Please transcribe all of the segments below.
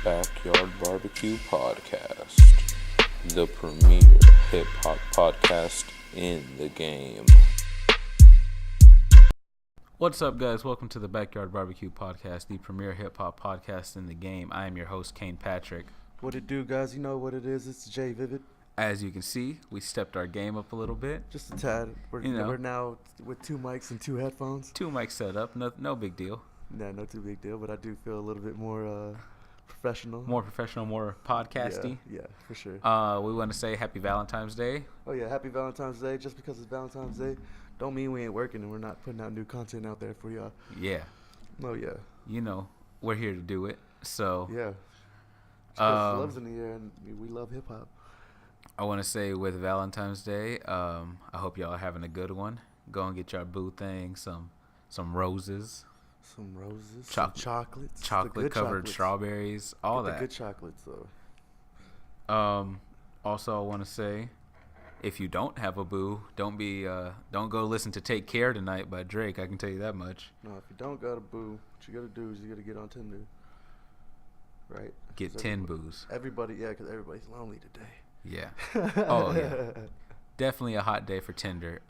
Backyard Barbecue Podcast, the premier hip hop podcast in the game. What's up, guys? Welcome to the Backyard Barbecue Podcast, the premier hip hop podcast in the game. I am your host, Kane Patrick. What it do, guys? You know what it is. It's Jay Vivid. As you can see, we stepped our game up a little bit. Just a tad. We're now with two mics and two headphones. Two mics set up. No big deal. Nah, no too big deal, but I do feel a little bit more professional. More professional, more podcasty. Yeah, for sure. We want to say Happy Valentine's Day. Oh, yeah, Happy Valentine's Day. Just because it's Valentine's Day don't mean we ain't working and we're not putting out new content out there for y'all. Yeah. Oh, yeah. You know, we're here to do it. So, yeah. Love's in the air and we love hip-hop. I want to say with Valentine's Day, I hope y'all are having a good one. Go and get your boo thing, some roses. Some roses, chocolates. Chocolate-covered Chocolate-covered strawberries, all Get that. The good chocolates, though. Also, I want to say, if you don't have a boo, don't go listen to "Take Care Tonight" by Drake. I can tell you that much. No, if you don't got a boo, what you gotta do is you gotta get on Tinder, right? Get 10 boos. Everybody, yeah, because everybody's lonely today. Yeah. Oh yeah. Definitely a hot day for Tinder.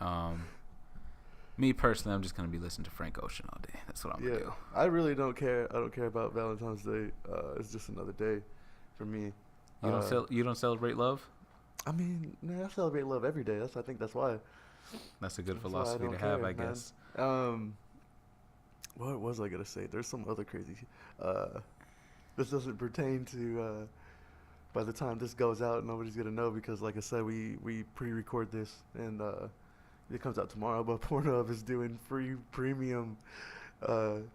Me personally, I'm just gonna be listening to Frank Ocean all day. That's what I'm gonna do. I really don't care. I don't care about Valentine's Day. It's just another day for me. You don't celebrate love? I mean, I celebrate love every day. I think that's why. That's a good philosophy to have, I guess. What was I gonna say? There's some other crazy. This doesn't pertain to. By the time this goes out, nobody's gonna know because, like I said, we pre-record this and it comes out tomorrow. But Pornhub is doing free premium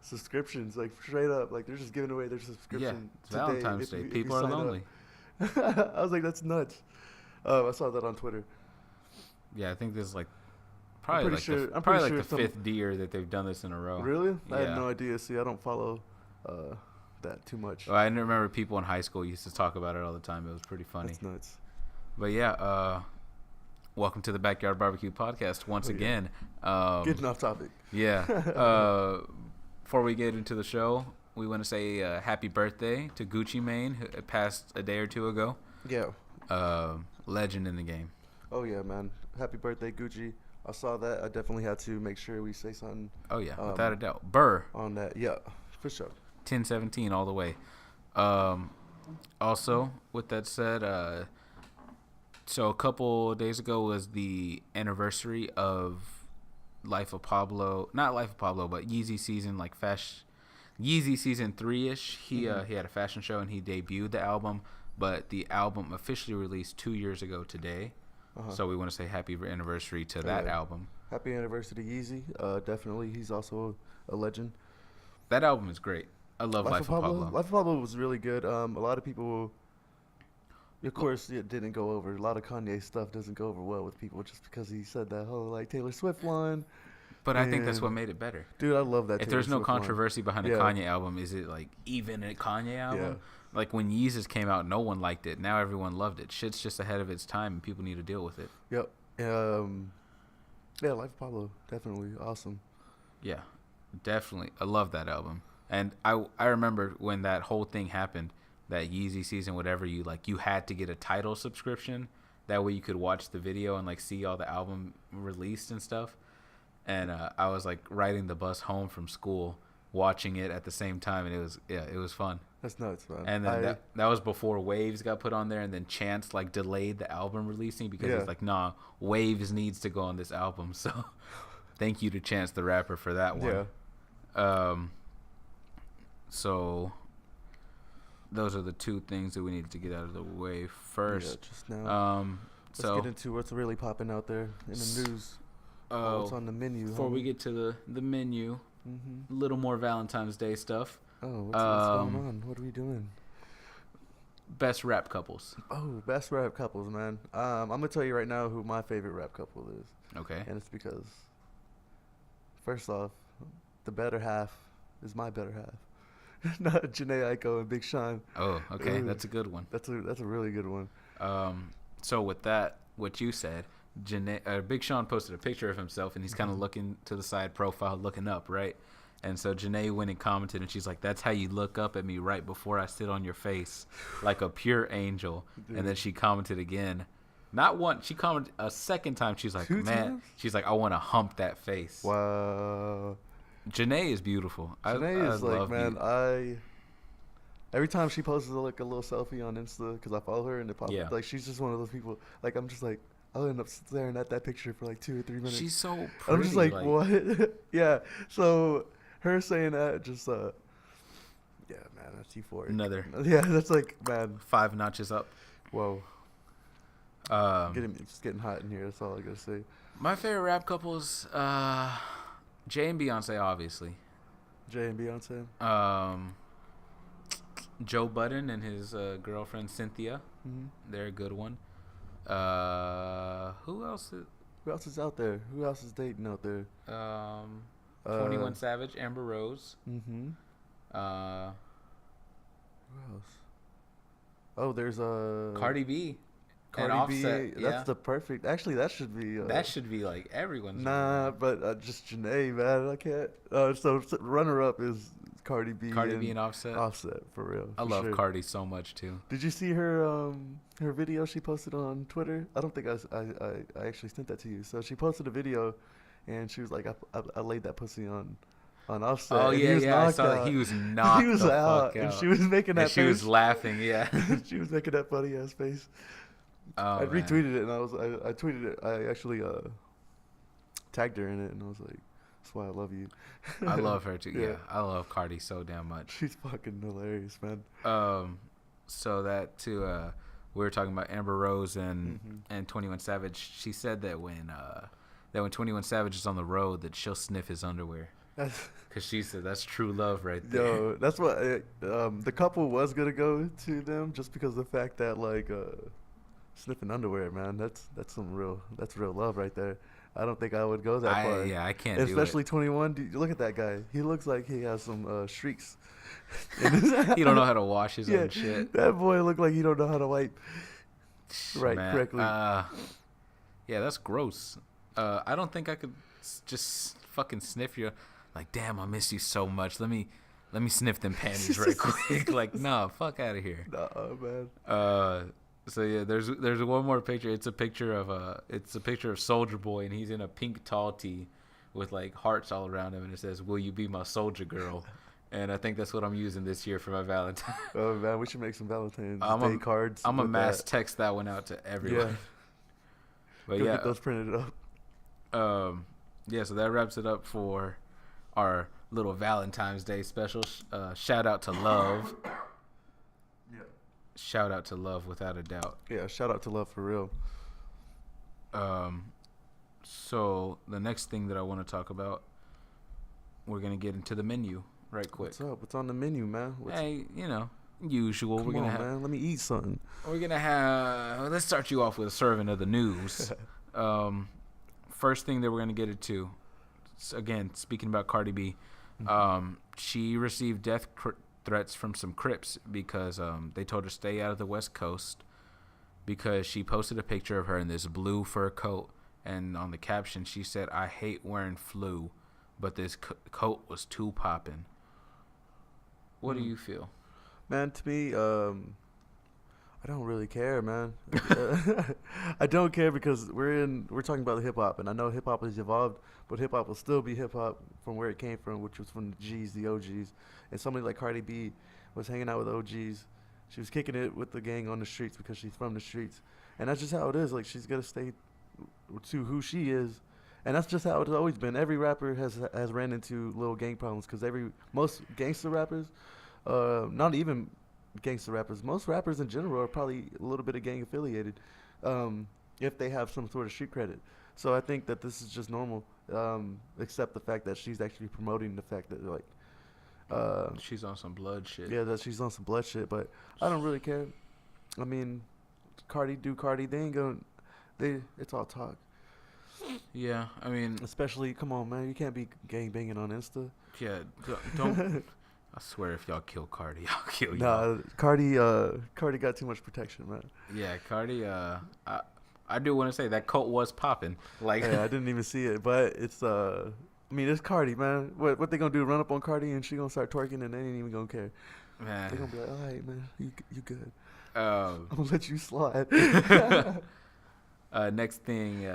subscriptions, like straight up, like they're just giving away their subscription. Yeah, it's Valentine's Day. People are lonely. I was like, that's nuts. I saw that on Twitter. Yeah, I think this is like probably like sure, the fifth year that they've done this in a row. Really? Yeah. I had no idea. See, I don't follow that too much. Well, I remember people in high school used to talk about it all the time. It was pretty funny. That's nuts. But yeah, welcome to the Backyard Barbecue Podcast once again. Getting off topic. Yeah. Before we get into the show, we want to say happy birthday to Gucci Mane, who passed a day or two ago. Yeah. Legend in the game. Oh, yeah, man. Happy birthday, Gucci. I saw that. I definitely had to make sure we say something. Oh, yeah, without a doubt. Burr. On that. Yeah, for sure. 10-17 all the way. Also, with that said, so a couple days ago was the anniversary of Life of Pablo. Not Life of Pablo, but Yeezy season, like Yeezy season 3-ish. He had a fashion show and he debuted the album, but the album officially released 2 years ago today. So we want to say happy anniversary to that album. Happy anniversary to Yeezy. Definitely, he's also a legend. That album is great. I love Life of Pablo. Life of Pablo was really good. A lot of people, of course, it didn't go over. A lot of Kanye stuff doesn't go over well with people just because he said that whole like Taylor Swift line. But I think that's what made it better. Dude, I love that. If there's no controversy behind a Kanye album, is it like even a Kanye album? Yeah. Like when Yeezus came out, no one liked it. Now everyone loved it. Shit's just ahead of its time, and people need to deal with it. Yep. Yeah, Life of Pablo, definitely awesome. Yeah, definitely. I love that album. And I remember when that whole thing happened, that Yeezy season, whatever, you had to get a Tidal subscription. That way you could watch the video and like see all the album released and stuff. And I was like riding the bus home from school, watching it at the same time, and it was fun. That's nuts, man. And then that was before Waves got put on there, and then Chance like delayed the album releasing because it's like, nah, Waves needs to go on this album. So thank you to Chance the Rapper for that one. Yeah. So those are the two things that we needed to get out of the way first. Yeah, just now. Let's get into what's really popping out there in the news. What's on the menu? Before we get to the menu, a little more Valentine's Day stuff. Oh, what's going on? What are we doing? Best rap couples. Oh, best rap couples, man. I'm gonna tell you right now who my favorite rap couple is. Okay. And it's because, first off, the better half is my better half. Not Janae Aiko and Big Sean. Oh, okay. That's a good one. That's a really good one. So with that, what you said, Big Sean posted a picture of himself, and he's kind of looking to the side profile, looking up, right? And so Janae went and commented, and she's like, "That's how you look up at me right before I sit on your face, like a pure angel." Dude. And then she commented again. Not one. She commented a second time. She's like, Two "Man," times? she's like, "I want to hump that face." Wow. Janae is beautiful. Janae is like, love man, every time she posts like a little selfie on Insta, because I follow her and it pops Yeah. like she's just one of those people. Like I'm just like, I'll end up staring at that picture for like 2 or 3 minutes. She's so pretty. I'm just like what? Yeah. So her saying that just yeah, man, that's euphoric. Another. Yeah, that's like, man, 5 notches up. whoa. It's getting hot in here. That's all I gotta say. My favorite rap couples, Jay and Beyonce, obviously. Jay and Beyonce. Joe Budden and his girlfriend Cynthia. Mm-hmm. They're a good one. Who else? Who else is out there? Who else is dating out there? 21 Savage, Amber Rose. Mm-hmm. Who else? Oh, there's Cardi B. Cardi and B. Offset, That's yeah. the perfect. Actually, that should be. That should be like everyone's. Nah, but just Janae, man. I can't. So runner up is Cardi B. Cardi B and Offset. Offset, for real. I love Cardi so much too. Did you see her her video she posted on Twitter? I don't think I actually sent that to you. So she posted a video, and she was like, I laid that pussy on Offset. Oh yeah, I saw that. He was knocked. He was the out, fuck and she was making that. And she was laughing. Yeah. She was making that funny ass face. Oh, I retweeted it, and I tweeted it. I actually tagged her in it, and I was like, "That's why I love you." I love her too. Yeah, I love Cardi so damn much. She's fucking hilarious, man. So that too. We were talking about Amber Rose and 21 Savage. She said that when 21 Savage is on the road, that she'll sniff his underwear. Because she said that's true love right there. Yo, that's what the couple was gonna go to them just because of the fact that like sniffing underwear, man. That's real love right there. I don't think I would go that far. Yeah, I can't. Especially 21. Dude, look at that guy. He looks like he has some streaks. He don't know how to wash his own shit. That boy look like he don't know how to wipe correctly. Yeah, that's gross. I don't think I could just fucking sniff your. Like, damn, I miss you so much. Let me sniff them panties right quick. Like, no, fuck out of here. Nah, man. So yeah, there's one more picture. It's a picture of Soulja Boy, and he's in a pink tall tee with like hearts all around him, and it says, "Will you be my soldier girl?" And I think that's what I'm using this year for my Valentine. Oh man, we should make some Valentine's Day cards. I'm a mass text that one out to everyone. Yeah. But Go get those printed up. Yeah, so that wraps it up for our little Valentine's Day special. Shout out to love. Yeah. Shout out to love, without a doubt. Yeah, shout out to love for real. So the next thing that I want to talk about, we're gonna get into the menu right quick. What's up? What's on the menu, man? Hey, usual. Come on, man. Let me eat something. We're gonna have. Let's start you off with a serving of the news. First thing that we're gonna get into. Again, speaking about Cardi B, she received death threats from some Crips because they told her to stay out of the West Coast because she posted a picture of her in this blue fur coat, and on the caption she said, "I hate wearing flu, but this coat was too poppin'." What do you feel? Man, to me, I don't really care, man. I don't care because we're talking about hip hop, and I know hip hop has evolved, but hip hop will still be hip hop from where it came from, which was from the G's, the OGs. And somebody like Cardi B was hanging out with OGs. She was kicking it with the gang on the streets because she's from the streets, and that's just how it is. Like, she's gonna stay to who she is, and that's just how it's always been. Every rapper has ran into little gang problems because most gangster rappers, not even gangster rappers, most rappers in general are probably a little bit of gang affiliated, if they have some sort of street credit. So I think that this is just normal, except the fact that she's actually promoting the fact that like she's on some blood shit. Yeah, that she's on some blood shit, but I don't really care. I mean, Cardi, they ain't gonna, it's all talk. Yeah, I mean, especially, come on, man, you can't be gang banging on Insta. Yeah, don't. I swear, if y'all kill Cardi, I'll kill y'all. Nah, Cardi got too much protection, man. Yeah, Cardi. I do want to say that coat was popping. Like, yeah, I didn't even see it, but it's I mean, it's Cardi, man. What they gonna do? Run up on Cardi and she gonna start twerking and they ain't even gonna care. Man. They gonna be like, all right, man, you good. Um, I'm gonna let you slide. Next thing,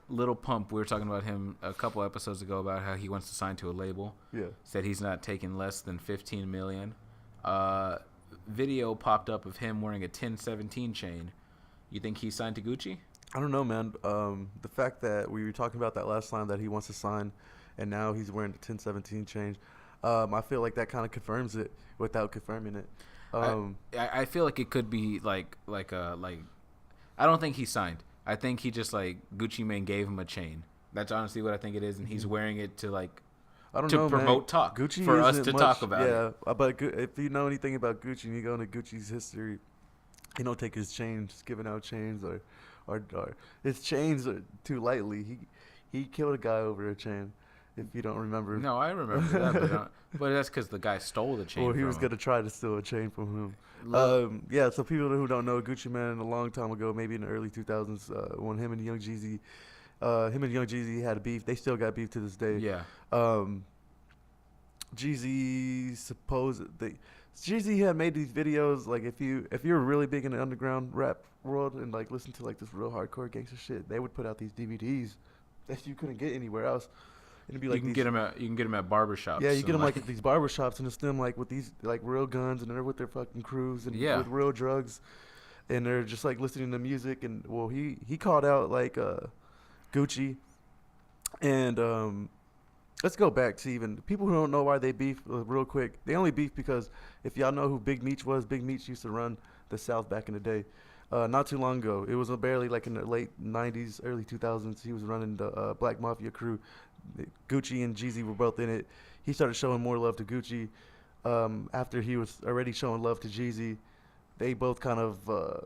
Lil Pump. We were talking about him a couple episodes ago about how he wants to sign to a label. Yeah. Said he's not taking less than $15 million. Video popped up of him wearing a 1017 chain. You think he signed to Gucci? I don't know, man. The fact that we were talking about that last time that he wants to sign, and now he's wearing the 1017 chain, I feel like that kind of confirms it without confirming it. I feel like it could be like I don't think he signed. I think he just like Gucci Mane gave him a chain. That's honestly what I think it is, and he's wearing it to like I don't know, promote man. talk Gucci for us isn't to much, talk about. Yeah, but if you know anything about Gucci and you go into Gucci's history, he don't take his chains, giving out chains or his chains are too lightly. He killed a guy over a chain. If you don't remember. No, I remember that, but that's because the guy stole the chain. Well, he from was him. gonna try to steal a chain from him. Yeah. So people who don't know, Gucci Mane a long time ago, maybe in the early 2000s, when him and Young Jeezy had a beef. They still got beef to this day. Yeah. Jeezy Jeezy had made these videos like if you're really big in the underground rap world and like listen to like this real hardcore gangster shit, they would put out these DVDs that you couldn't get anywhere else. And it'd be like you can get them at barbershops. Yeah, you get them like at these barbershops, and it's them like with these like real guns, and they're with their fucking crews and with real drugs, and they're just like listening to music. And well, he called out like Gucci, and let's go back to even people who don't know why they beef real quick. They only beef because if y'all know who Big Meech was, Big Meech used to run the South back in the day. Not too long ago, it was barely like in the late 90s, early 2000s. He was running the Black Mafia crew. Gucci and Jeezy were both in it. He started showing more love to Gucci after he was already showing love to Jeezy. They both kind of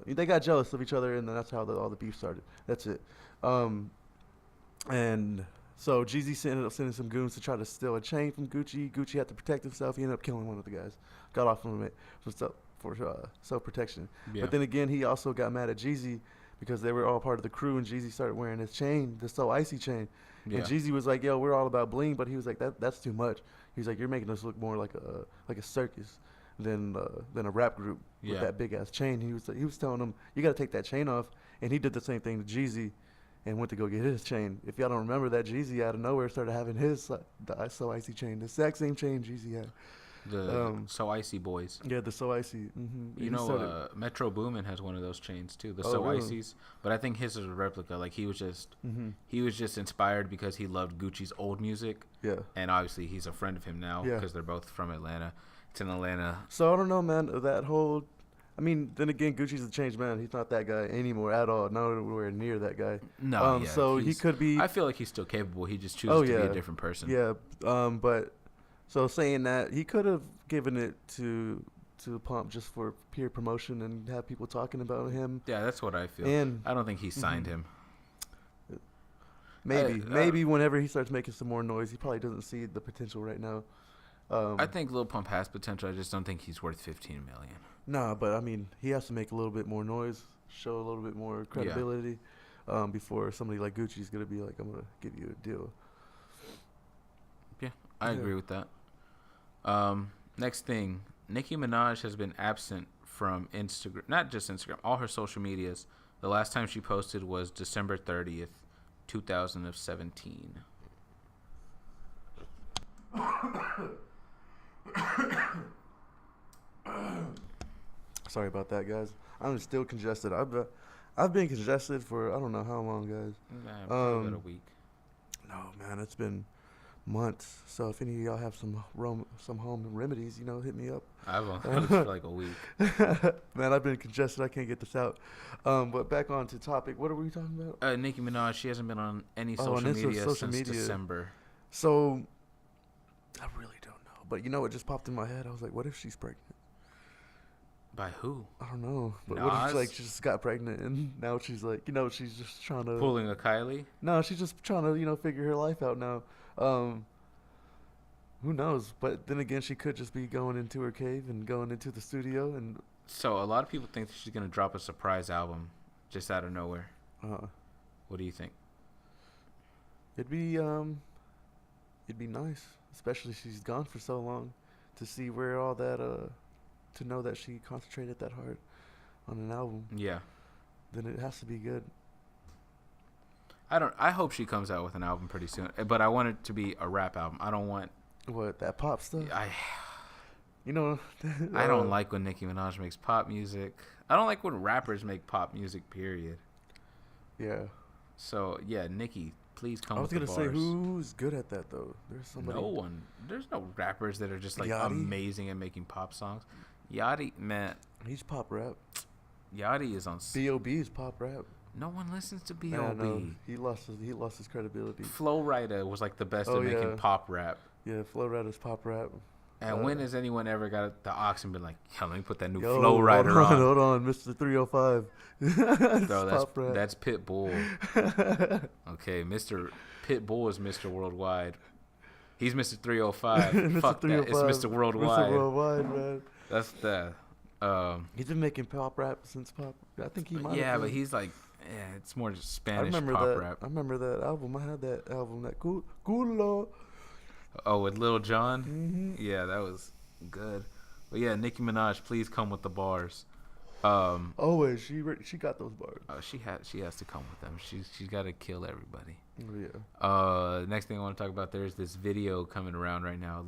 they got jealous of each other, and then that's how all the beef started. That's it. And so Jeezy ended up sending some goons to try to steal a chain from Gucci. Gucci had to protect himself. He ended up killing one of the guys. Got off from it for self-protection. Yeah. But then again, he also got mad at Jeezy because they were all part of the crew, and Jeezy started wearing his chain, the So Icy chain. Yeah. And Jeezy was like, "Yo, we're all about bling," but he was like, "That's too much." He's like, "You're making us look more like a circus than a rap group with that big ass chain." He was telling him, "You got to take that chain off," and he did the same thing to Jeezy, and went to go get his chain. If y'all don't remember that, Jeezy out of nowhere started having his the So Icy chain, the exact same chain Jeezy had. The So Icy boys. Yeah, the So Icy. Mm-hmm. You know, Metro Boomin has one of those chains too, the So really? Icy's. But I think his is a replica. Like he was just inspired because he loved Gucci's old music. Yeah. And obviously he's a friend of him now because they're both from Atlanta. It's in Atlanta. So I don't know, man. That whole, I mean, then again, Gucci's a changed man. He's not that guy anymore at all. Nowhere near that guy. No. So he could be. I feel like he's still capable. He just chooses to be a different person. Yeah. But. So saying that, he could have given it to Pump just for peer promotion and have people talking about him. Yeah, that's what I feel. And I don't think he signed him. Maybe whenever he starts making some more noise, he probably doesn't see the potential right now. I think Lil Pump has potential. I just don't think he's worth $15 million. Nah, but I mean, he has to make a little bit more noise, show a little bit more credibility, before somebody like Gucci's gonna be like, "I'm gonna give you a deal." Yeah, I agree with that. Next thing, Nicki Minaj has been absent from Instagram, not just Instagram, all her social medias. The last time she posted was December 30th, 2017. Sorry about that, guys. I'm still congested. I've been congested for I don't know how long, guys. Probably about a week. No, man, it's been months. So if any of y'all have some home remedies, hit me up. I've only had it for like a week. Man, I've been congested. I can't get this out. But back on to topic. What are we talking about? Nicki Minaj. She hasn't been on any social media since December. So I really don't know. But you know what just popped in my head? I was like, what if she's pregnant? By who? I don't know. But what if she just got pregnant and now she's like, she's just trying to pulling a Kylie? No, she's just trying to, figure her life out now. Who knows? But then again, she could just be going into her cave and going into the studio. And so a lot of people think that she's gonna drop a surprise album just out of nowhere. What do you think? It'd be it'd be nice, especially she's gone for so long, to see where all that to know that she concentrated that hard on an album. Yeah. Then it has to be good. I hope she comes out with an album pretty soon, but I want it to be a rap album. I don't want What, that pop stuff? I You know, I don't like when Nicki Minaj makes pop music. I don't like when rappers make pop music, period. Yeah. So, yeah, Nicki, please come I with was the gonna bars. say, who's good at that though? There's somebody. No one. There's no rappers that are just like Yachty? amazing at making pop songs. Yachty, man, He's pop rap. Yachty is on. B.O.B. is pop rap. No one listens to Yeah, I know. B.O.B. He lost his credibility. Flo Rida was like the best Oh, at making yeah. pop rap. Yeah, Flo Rida's pop rap. And when has anyone ever got the ox and been like, "Yo, let me put that new Yo, Flo Rida hold on"? Hold on, Mr. 305. Bro, that's Pitbull. Okay, Mr. Pitbull is Mr. Worldwide. He's Mr. 305. Mr. Fuck that. It's 305. Mr. Worldwide. Mr. Worldwide, man. That's the. He's been making pop rap since pop. I think he might. Yeah, have but been. he's like, yeah, it's more just I Spanish remember pop that. rap. I remember that album. I had that album. That cool. Oh, with Lil Jon? Mm-hmm. Yeah, that was good. But yeah, Nicki Minaj, please come with the bars. Always, she got those bars. She has to come with them. She's got to kill everybody. Oh, yeah. Next thing I want to talk about, there's this video coming around right now.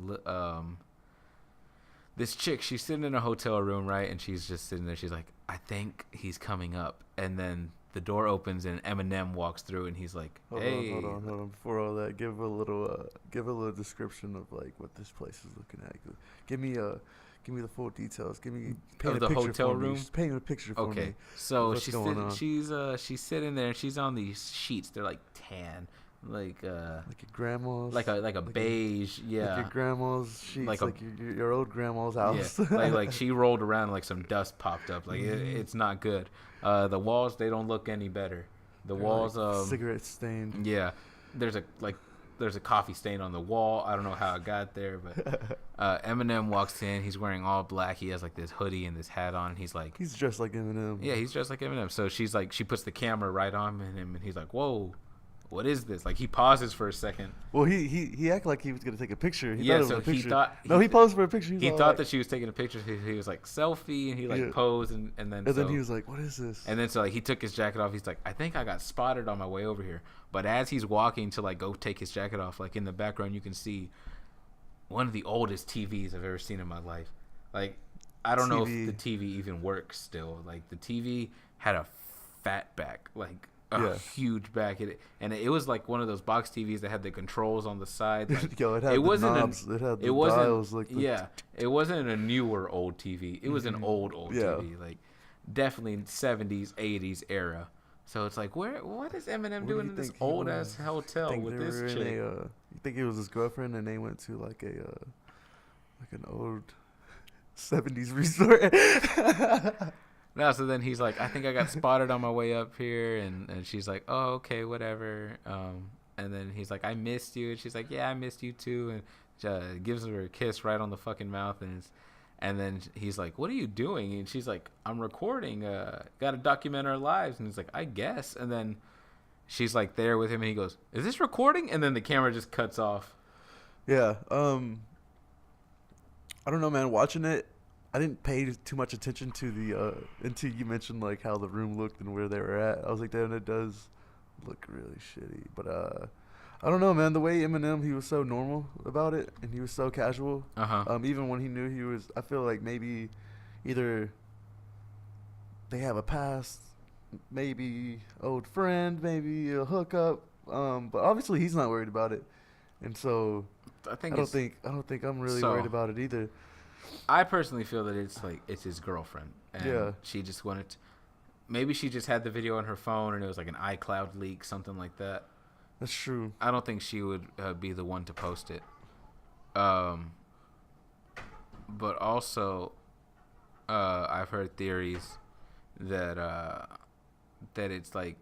This chick, she's sitting in a hotel room, right? And she's just sitting there. She's like, I think he's coming up. And then the door opens and Eminem walks through and he's like, hey. Hold on. Before all that, give a little description of like what this place is looking at. Give me the full details. Paint the a picture hotel for room? me. Just paint a picture for me. Okay, so What's going on? she's sitting there and she's on these sheets. They're like tan, like your grandma's. like a beige, yeah. Like your grandma's sheets, Like like, your old grandma's house. Yeah, like she rolled around and like some dust popped up. Like it's not good. The walls, they don't look any better. The They're walls, like cigarette stained. yeah. There's a coffee stain on the wall. I don't know how it got there, but Eminem walks in. He's wearing all black. He has like this hoodie and this hat on. And he's like, He's dressed like Eminem. yeah, he's dressed like Eminem. So she's like, she puts the camera right on him, and he's like, whoa, what is this? Like he pauses for a second. Well, he acted like he was gonna take a picture. He Yeah, thought it was so a he picture. thought- No, he posed for a picture. He thought that she was taking a picture. He was like selfie, and he like Yeah. posed, and then And then he was like, "What is this?" and then so like he took his jacket off. He's like, I think I got spotted on my way over here. But as he's walking to like go take his jacket off, like in the background you can see one of the oldest TVs I've ever seen in my life. Like I don't know if the TV even works still. Like the TV had a fat back, like a huge back. It was like one of those box TVs that had the controls on the side. Like, Yo, it had the knobs. It had the dials. Like it wasn't a newer old TV. It was an old TV. Like definitely 70s, 80s era. So it's like, what is Eminem doing in this old ass hotel with this chick? You think it was his girlfriend, and they went to like an old 70s resort? No, so then he's like, I think I got spotted on my way up here, and she's like, oh, okay, whatever. And then he's like, I missed you, and she's like, yeah, I missed you too, and gives her a kiss right on the fucking mouth, and then he's like, what are you doing? And she's like, I'm recording, got to document our lives, and he's like, I guess, and then she's like there with him, and he goes, is this recording? And then the camera just cuts off. Yeah, I don't know, man. Watching it, I didn't pay too much attention to the until you mentioned like how the room looked and where they were at. I was like, damn, it does look really shitty. But I don't know, man. The way Eminem, he was so normal about it, and he was so casual. Even when he knew he was, I feel like maybe either they have a past, maybe old friend, maybe a hookup. But obviously he's not worried about it, and so I don't think I'm really worried about it either. I personally feel that it's his girlfriend, and she just wanted to, maybe she just had the video on her phone and it was like an iCloud leak, something like that. That's true. I don't think she would be the one to post it. But also, I've heard theories that it's like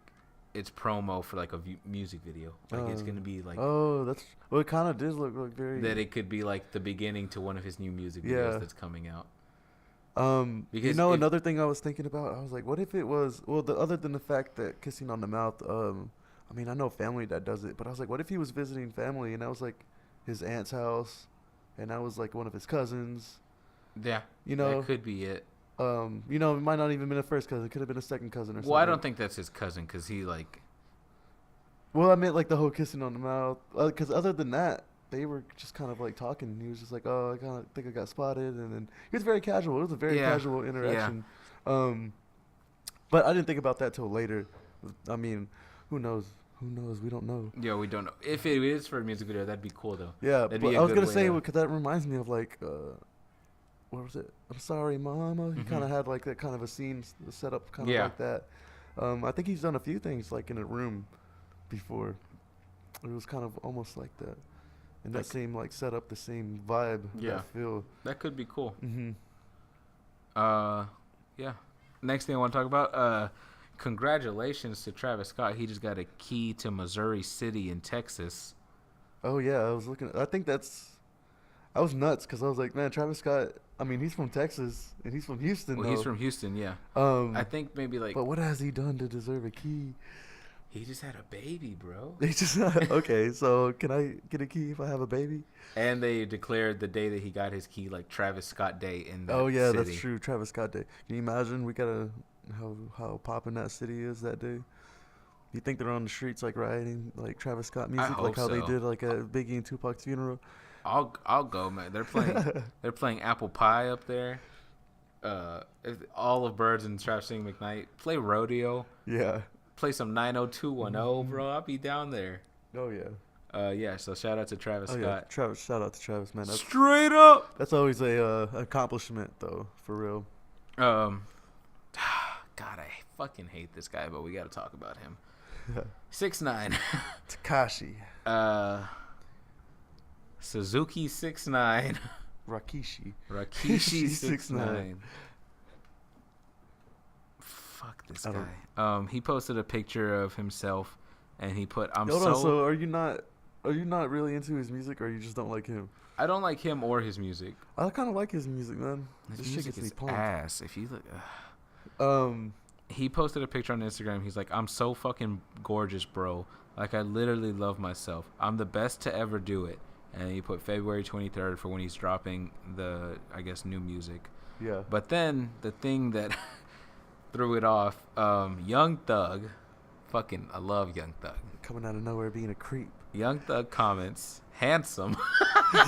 it's promo for like a music video. Like it's gonna be like. Oh, that's well. It kind of does look like very. That it could be like the beginning to one of his new music videos that's coming out. Because another thing I was thinking about, I was like, what if it was other than the fact that kissing on the mouth. I mean, I know family that does it, but I was like, what if he was visiting family and I was like, his aunt's house, and that was like one of his cousins. Yeah, You know, that could be it. you know, it might not even been a first cousin. It could have been a second cousin or something. Well, I don't think that's his cousin because he like. Well, I meant like the whole kissing on the mouth. Because other than that, they were just kind of like talking. He was just like, "Oh, I kind of think I got spotted," and then he was very casual. It was a very casual interaction. But I didn't think about that till later. I mean, who knows? Who knows? We don't know. Yeah, we don't know. If it is for a music video, that'd be cool though. Yeah, That'd but be a I was good gonna way say to- because that reminds me of like, what was it? I'm sorry, Mama. He kind of had like that kind of a scene set up, kind of like that. I think he's done a few things like in a room before. It was kind of almost like that, and that same like set up the same vibe. Yeah. That feel. That could be cool. Mm-hmm. Yeah. Next thing I want to talk about, congratulations to Travis Scott. He just got a key to Missouri City in Texas. Oh yeah, I was looking. I was nuts because I was like, man, Travis Scott. I mean, he's from Texas and he's from Houston. Well, though. he's from Houston, yeah. I think maybe like. But what has he done to deserve a key? He just had a baby, bro. He just okay. So can I get a key if I have a baby? And they declared the day that he got his key like Travis Scott Day in that Oh yeah, city. that's true. Travis Scott Day. Can you imagine? We gotta how poppin' that city is that day. You think they're on the streets like rioting like Travis Scott music, hope like how they so. did like at Biggie and Tupac's funeral? I'll go, man. They're playing Apple Pie up there. All of Birds and Travis Singh McKnight. Play Rodeo. Yeah. Play some 90210, bro. I'll be down there. Oh yeah. Yeah. So shout out to Travis Oh yeah. Scott. Travis. Shout out to Travis, man. That's Straight up. that's always a accomplishment though, for real. God, I fucking hate this guy, but we got to talk about him. 6ix9ine. Tekashi. Suzuki 6ix9ine. Rakishi. Rakishi 6ix9ine. 6ix9ine. Fuck this I guy. He posted a picture of himself, and he put, "I'm Hold so." on, so are you not really into his music, or you just don't like him? I don't like him or his music. I kind of like his music, man. His This shit music gets me is pumped. ass. If you look, he posted a picture on Instagram. He's like, "I'm so fucking gorgeous, bro. Like I literally love myself. I'm the best to ever do it." And he put February 23rd for when he's dropping the, I guess, new music. Yeah. But then the thing that threw it off, Young Thug, fucking, I love Young Thug. Coming out of nowhere, being a creep. Young Thug comments, handsome.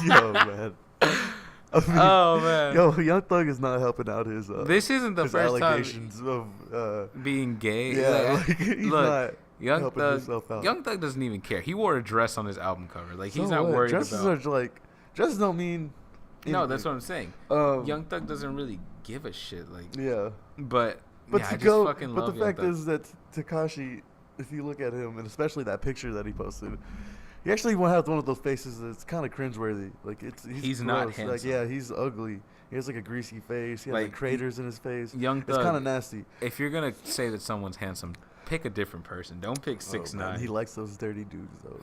Yo, man. I mean, Oh man. Yo, Young Thug is not helping out his. This isn't the his first allegations time of. being gay. Yeah, Like, like, he's look, not Young helping Thug, himself out. Young Thug doesn't even care. He wore a dress on his album cover. Like he's So not what? worried Dresses about. are like dresses don't mean. No, anything. that's what I'm saying. Young Thug doesn't really give a shit. Like, Yeah. but But yeah, I to just go, fucking but love the Young fact Thug. is that Tekashi, if you look at him, and especially that picture that he posted, he actually has one of those faces that's kind of cringeworthy. Like he's not gross. handsome. Like yeah, he's ugly. He has like a greasy face. He has like Like, craters in his face. Young It's Thug, kind of nasty. if you're gonna say that someone's handsome, pick a different person. Don't pick Oh, man, 6ix9ine. he likes those dirty dudes though.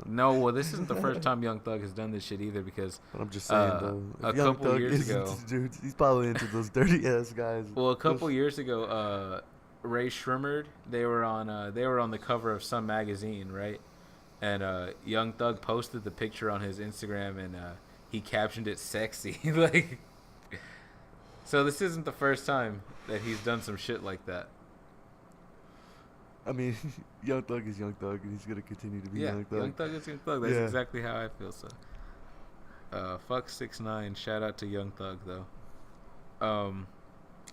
No, well, this isn't the first time Young Thug has done this shit either. Because But I'm just saying though, a if Young couple Thug years isn't ago- dudes, he's probably into those dirty ass guys. well, a couple years ago, Ray Shrimmered, they were on the cover of some magazine, right? And Young Thug posted the picture on his Instagram, and he captioned it "sexy." Like, so this isn't the first time that he's done some shit like that. I mean, Young Thug is Young Thug, and he's gonna continue to be Yeah, Young Thug. Young Thug is Young Thug. That's Yeah. exactly how I feel. So, fuck 6ix9ine. Shout out to Young Thug though. I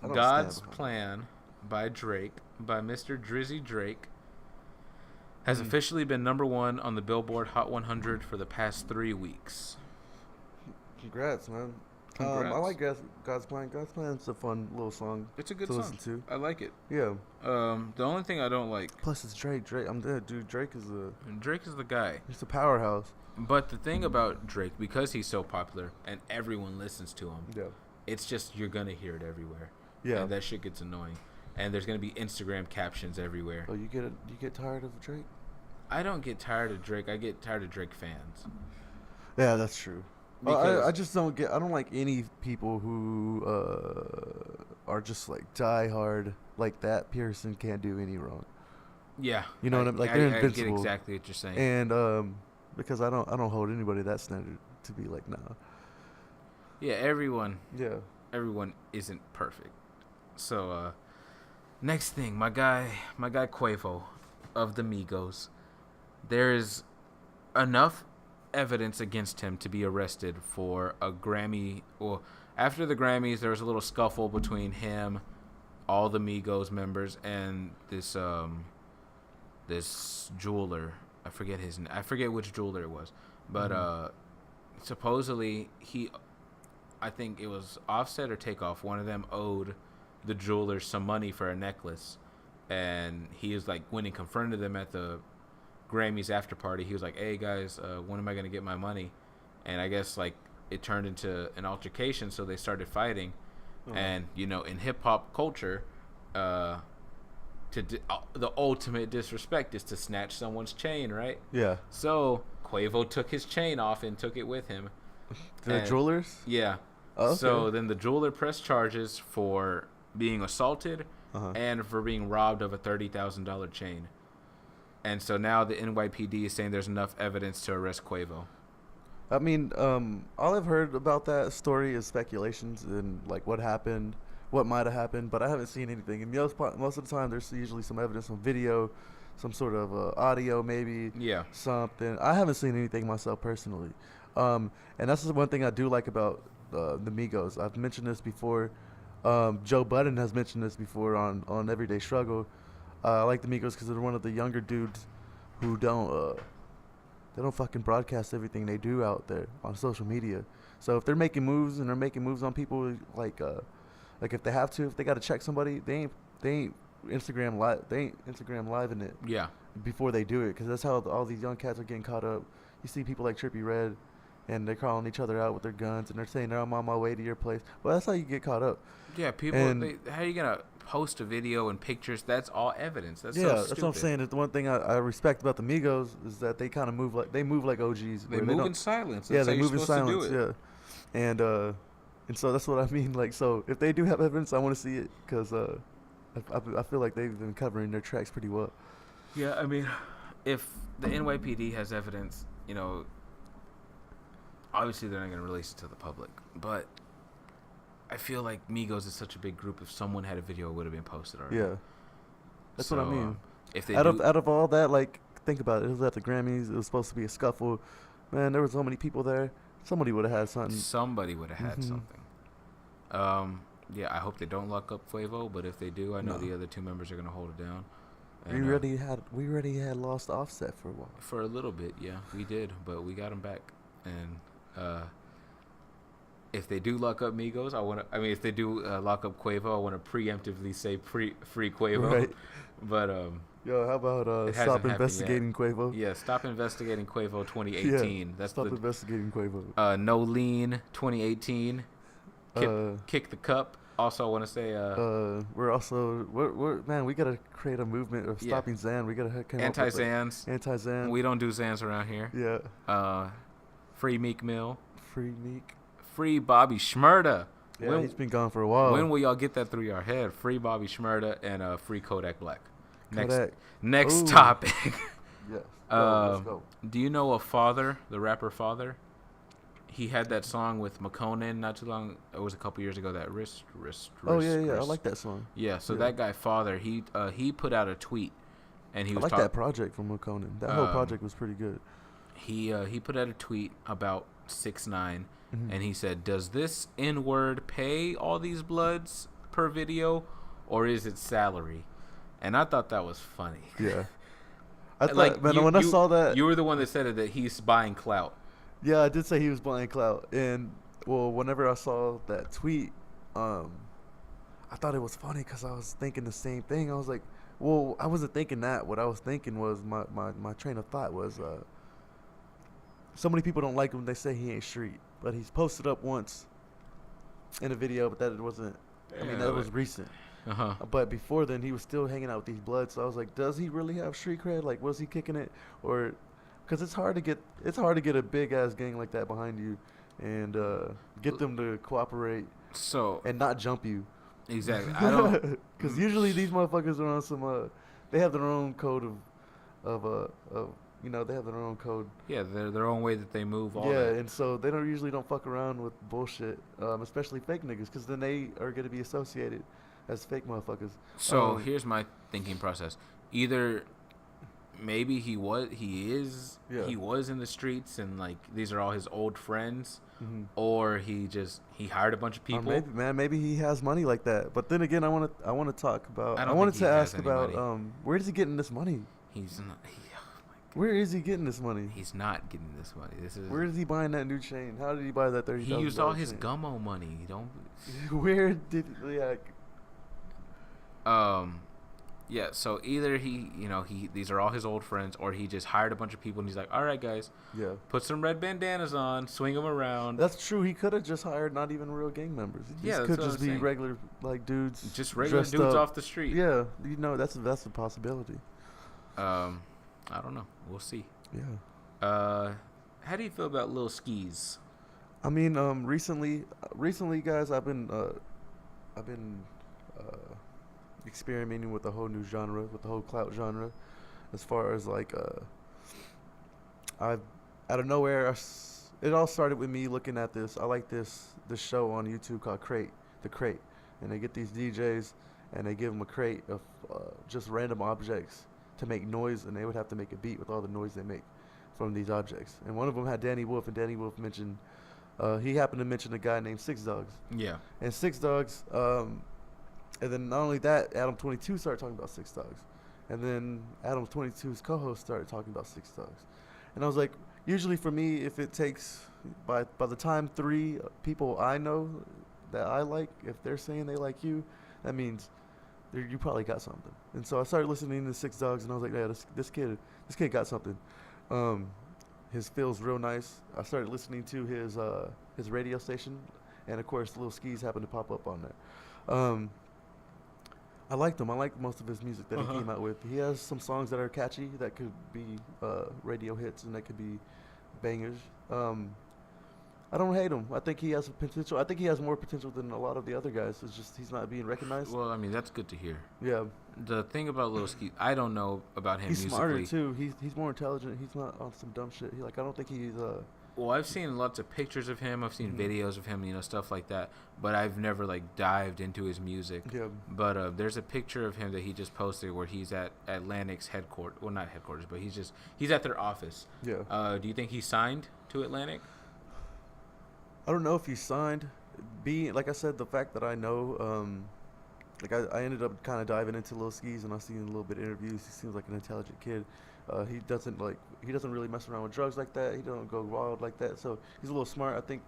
don't God's stand behind Plan by Drake, by Mr. Drizzy Drake, has Mm. officially been #1 on the Billboard Hot 100 for the past 3 weeks. Congrats, man. I Congrats. like God's Plan. God's Plan's a fun little song It's a good to song. listen to. I like it. Yeah. The only thing I don't like, Plus, it's Drake. I'm dead, dude. Drake is Drake is the guy. he's a powerhouse. But the thing about Drake, because he's so popular and everyone listens to him, Yeah. it's just you're gonna hear it everywhere. Yeah. And that shit gets annoying. And there's gonna be Instagram captions everywhere. Oh, you get tired of Drake? I don't get tired of Drake. I get tired of Drake fans. Yeah, that's true. Because- I just don't get. I don't like any people who are just like die hard. Like that person can't do any wrong. Yeah. You know what I'm like? They're I get invincible. exactly what you're saying. And because I don't hold anybody that standard to be like, nah. Yeah, everyone Yeah. isn't perfect. So next thing, my guy Quavo of the Migos. There is enough evidence against him to be arrested for a Grammy. Well, after the Grammys, there was a little scuffle between him, all the Migos members, and this jeweler. I forget which jeweler it was, but supposedly I think it was Offset or Takeoff. One of them owed the jeweler some money for a necklace, and he was like, when he confronted them at the Grammys after party, he was like, "Hey guys, when am I gonna get my money?" And I guess like it turned into an altercation, so they started fighting. And in hip hop culture, the ultimate disrespect is to snatch someone's chain, right? Yeah. So Quavo took his chain off and took it with him. The jewelers? Yeah. Oh, okay. So then the jeweler pressed charges for being assaulted and for being robbed of a $30,000 chain. And so now the NYPD is saying there's enough evidence to arrest Quavo. I mean, all I've heard about that story is speculations and like what happened, what might have happened, but I haven't seen anything. And most of the time, there's usually some evidence on video, some sort of audio, maybe. Yeah. Something. I haven't seen anything myself personally, and that's the one thing I do like about the Migos. I've mentioned this before. Joe Budden has mentioned this before on Everyday Struggle. I like the Migos because they're one of the younger dudes who don't fucking broadcast everything they do out there on social media. So if they're making moves and they're making moves on people, like if they have to, if they got to check somebody, they ain't Instagram live in it. Yeah. Before they do it, because that's how all these young cats are getting caught up. You see people like Trippie Redd, and they're calling each other out with their guns, and they're saying, "I'm on my way to your place." Well, that's how you get caught up. Yeah, people. How are you gonna post a video and pictures? That's all evidence. That's so that's what I'm saying. The one thing I respect about the Migos is that they kind of move like OGs. They move in silence. That's they move in silence. Yeah, and so that's what I mean. Like, so if they do have evidence, I want to see it because I feel like they've been covering their tracks pretty well. Yeah, I mean, if the NYPD has evidence, obviously they're not going to release it to the public, but I feel like Migos is such a big group. If someone had a video, it would have been posted already. Yeah, that's what I mean. If they out of all that, like, think about it. It was at the Grammys. It was supposed to be a scuffle. Man, there were so many people there. Somebody would have had something. Somebody would have had something. Yeah, I hope they don't lock up Quavo, but if they do, I know the other two members are going to hold it down. And, we already had lost Offset for a while. For a little bit, yeah, we did, but we got him back. And if they do lock up Migos, if they do lock up Quavo, I want to preemptively say free Quavo. Right. But yo, how about stop investigating Quavo? Yeah, stop investigating Quavo 2018. Yeah, That's stop investigating Quavo. No Lean 2018. Kick the cup. Also, I want to say we're we gotta create a movement of stopping Xan. We gotta anti-Xans. Anti-Xan. We don't do Xans around here. Yeah. Free Meek Mill. Free Meek. Free Bobby Shmurda. Yeah, he's been gone for a while. When will y'all get that through your head? Free Bobby Shmurda and free Kodak Black. Next topic. Yes. Let's go. Do you know Father, the rapper Father? He had that song with McConan not too long. It was a couple years ago. That wrist. Oh yeah. I like that song. Yeah. So that guy Father, he put out a tweet, and he was. I like that project from McConan. That whole project was pretty good. He put out a tweet about 6ix9ine, and he said, "Does this N-word pay all these bloods per video, or is it salary?" And I thought that was funny. Yeah. I thought, when I saw that, you were the one that said it, that he's buying clout. Yeah, I did say he was buying clout, and whenever I saw that tweet, I thought it was funny because I was thinking the same thing. I was like, well, I wasn't thinking that. What I was thinking was my train of thought was, so many people don't like him. They say he ain't street, but he's posted up once in a video, but that wasn't. I mean, that was recent. But before then, he was still hanging out with these bloods. So I was like, does he really have street cred? Like, was he kicking it, or? Because it's hard to get a big ass gang like that behind you, and get them to cooperate. And not jump you. Exactly. I don't. Because usually these motherfuckers are on some. They have their own code of You know, they have their own code. Yeah, their own way that they move. All Yeah, that. and so they usually don't fuck around with bullshit, especially fake niggas, because then they are gonna be associated as fake motherfuckers. So here's my thinking process: either maybe he was in the streets and like these are all his old friends, or he hired a bunch of people. Maybe he has money like that. But then again, I wanted to ask about where is he getting this money? He's not. Where is he getting this money? He's not getting this money. Where is he buying that new chain? How did he buy that $30,000? He used all his Gummo money. Where did Yeah, so either these are all his old friends, or he just hired a bunch of people and he's like, all right, guys, put some red bandanas on, swing them around. That's true. He could have just hired not even real gang members. These could just be regular like dudes, just regular dudes off the street. Yeah, that's a possibility. I don't know. We'll see. Yeah. How do you feel about Lil Skis? I mean, recently, guys, I've been experimenting with a whole new genre, with the whole clout genre, as far as like I've out of nowhere it all started with me looking at this. I like this show on YouTube called The Crate, and they get these DJs and they give them a crate of just random objects to make noise, and they would have to make a beat with all the noise they make from these objects. And one of them had Danny Wolf, and Danny Wolf mentioned he happened to mention a guy named Six Dogs. Yeah. And Six Dogs. And then not only that, Adam 22 started talking about Six Dogs. And then Adam 22's co-host started talking about Six Dogs. And I was like, usually for me, if it takes, by the time 3 people I know that I like, if they're saying they like you, that means you probably got something. And so I started listening to Six Dogs, and I was like, yeah, this kid got something. His feel's real nice. I started listening to his radio station, and of course, Lil Skis happened to pop up on there. I liked him. I liked most of his music that he came out with. He has some songs that are catchy that could be radio hits and that could be bangers. I don't hate him. I think he has potential. I think he has more potential than a lot of the other guys. It's just he's not being recognized. Well, I mean, that's good to hear. Yeah. The thing about Lil Ski, I don't know about him he's musically. He's smarter, too. He's more intelligent. He's not on some dumb shit. I don't think he's... Well, I've seen lots of pictures of him. I've seen videos of him, stuff like that. But I've never, dived into his music. Yeah. But there's a picture of him that he just posted where he's at Atlantic's headquarters. Well, not headquarters, but he's at their office. Yeah. Do you think he's signed to Atlantic? I don't know if he's signed. Like I said, the fact that I know, I ended up kind of diving into Lil Skis, and I've seen a little bit of interviews. He seems like an intelligent kid. He doesn't really mess around with drugs like that. He don't go wild like that. So he's a little smart. I think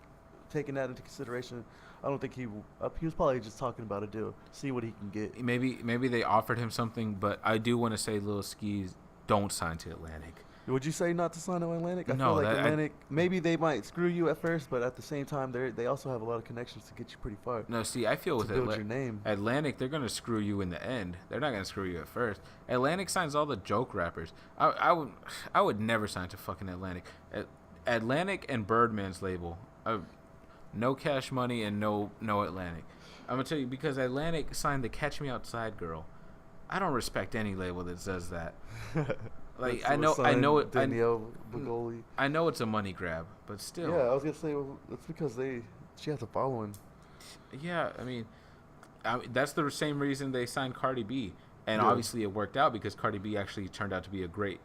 taking that into consideration, I don't think he was probably just talking about a deal, see what he can get. Maybe they offered him something, but I do want to say Lil Skis don't sign to Atlantic. Would you say not to sign to Atlantic? I No, feel like Atlantic, maybe they might screw you at first, but at the same time, they also have a lot of connections to get you pretty far. No, see, I feel with build your name. Atlantic, they're going to screw you in the end. They're not going to screw you at first. Atlantic signs all the joke rappers. I would never sign to fucking Atlantic. Atlantic and Birdman's label. No Cash Money and no Atlantic. I'm going to tell you, because Atlantic signed the Catch Me Outside girl. I don't respect any label that says that. I know it. Danielle Bagoli. I know it's a money grab, but still. Yeah, I was gonna say it's because she has a following. Yeah, I mean, that's the same reason they signed Cardi B, and obviously it worked out because Cardi B actually turned out to be a great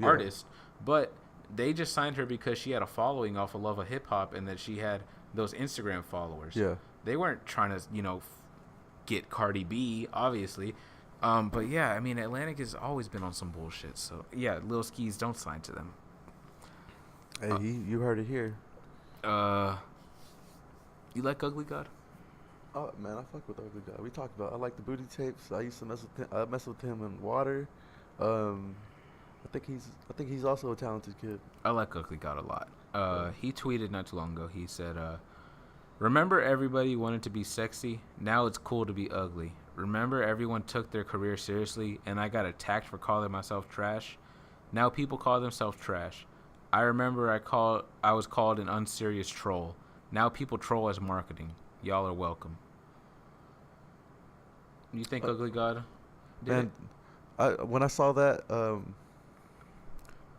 artist. But they just signed her because she had a following off of Love of Hip Hop, and that she had those Instagram followers. Yeah, they weren't trying to get Cardi B, obviously. But yeah, I mean, Atlantic has always been on some bullshit. So yeah, Lil Skis, don't sign to them. Hey, you heard it here. You like Ugly God? Oh man, I fuck with Ugly God. We talked about. I like the booty tapes. I used to mess with him in Water. I think he's also a talented kid. I like Ugly God a lot. He tweeted not too long ago. He said, "Remember, everybody wanted to be sexy. Now it's cool to be ugly. Remember, everyone took their career seriously, and I got attacked for calling myself trash. Now people call themselves trash. I remember I was called an unserious troll. Now people troll as marketing. Y'all are welcome." You think Ugly God did it? When I saw that,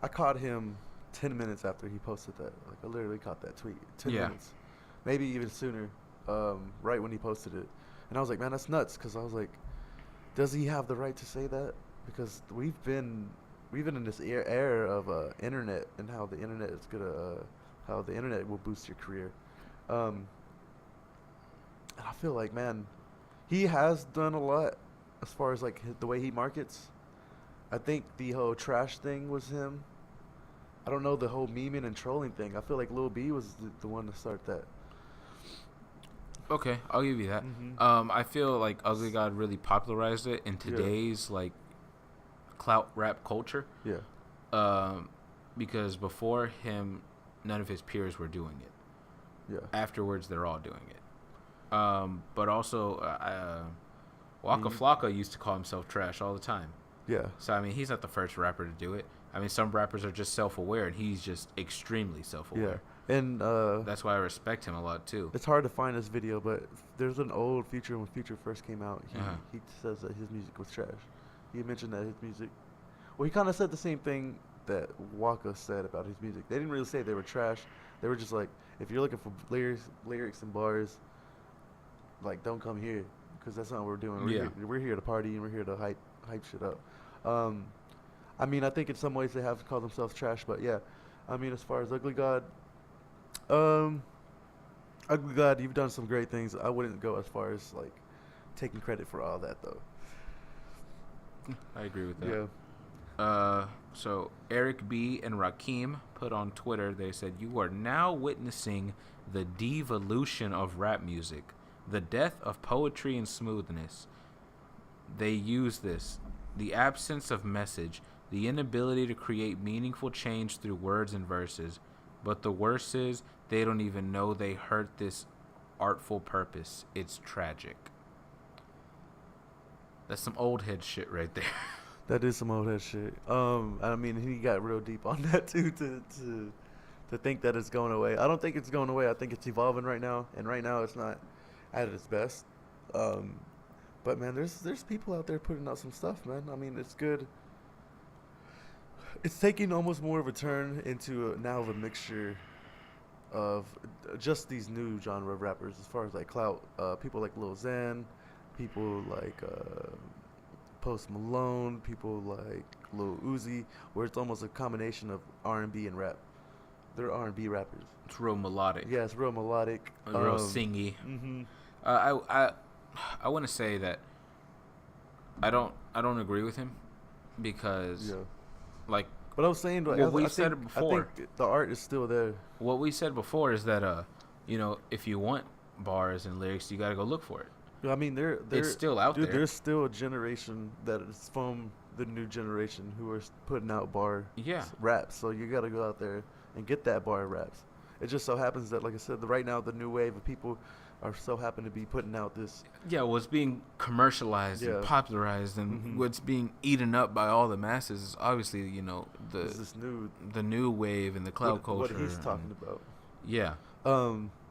I caught him 10 minutes after he posted that. Like I literally caught that tweet 10 Yeah. minutes, maybe even sooner. Right when he posted it, and I was like, man, that's nuts. Because I was like, does he have the right to say that? Because we've been in this era of internet and how the internet is gonna how the internet will boost your career. And I feel like, man, he has done a lot as far as like the way he markets. I think the whole trash thing was him. I don't know the whole memeing and trolling thing. I feel like Lil B was the one to start that. Okay, I'll give you that. Mhm. I feel like Ugly God really popularized it in today's like clout rap culture. Yeah. Because before him, none of his peers were doing it. Yeah. Afterwards, they're all doing it. But also, Waka Mhm. Flocka used to call himself trash all the time. Yeah. So I mean, he's not the first rapper to do it. I mean, some rappers are just self-aware, and he's just extremely self-aware. Yeah. And That's why I respect him a lot too. it's hard to find this video, but there's an old Future when Future first came out. Uh-huh. He says that his music was trash. He mentioned that his music. Well, he kind of said the same thing that Waka said about his music. They didn't really say they were trash. They were just like, if you're looking for lyrics and bars, like don't come here, because that's not what we're doing. We're here to party and we're here to hype shit up. I mean, I think in some ways they have called themselves trash, but yeah, I mean, as far as Ugly God, Ugly God, you've done some great things. I wouldn't go as far as like taking credit for all that though. I agree with that. Yeah. So Eric B and Rakim put on Twitter, they said, "You are now witnessing the devolution of rap music, the death of poetry and smoothness. They use this, the absence of message, the inability to create meaningful change through words and verses. But the worst is, they don't even know they hurt this artful purpose. It's tragic." That's some old head shit right there. That is some old head shit. I mean, he got real deep on that too to think that it's going away. I don't think it's going away. I think it's evolving right now, and right now it's not at its best. But man, there's people out there putting out some stuff, man. I mean, it's good. It's taking almost more of a turn into now of a mixture of just these new genre of rappers, as far as like clout. People like Lil Xan, people like Post Malone, people like Lil Uzi, where it's almost a combination of R&B and rap. They're R&B rappers. It's real melodic. Yeah, it's real melodic. Real singy. Mm-hmm. I want to say that I don't agree with him because like but I was saying, well, we said it before. I think the art is still there. What we said before is that if you want bars and lyrics, you got to go look for it. I mean, they're it's still out there. There's still a generation that is from the new generation who are putting out bar raps. So you got to go out there and get that bar raps. It just so happens that, like I said, right now the new wave of people are so happen to be putting out this. Yeah, what's being commercialized and popularized and what's being eaten up by all the masses is obviously, the new wave and the cloud culture. What he's talking about. Yeah.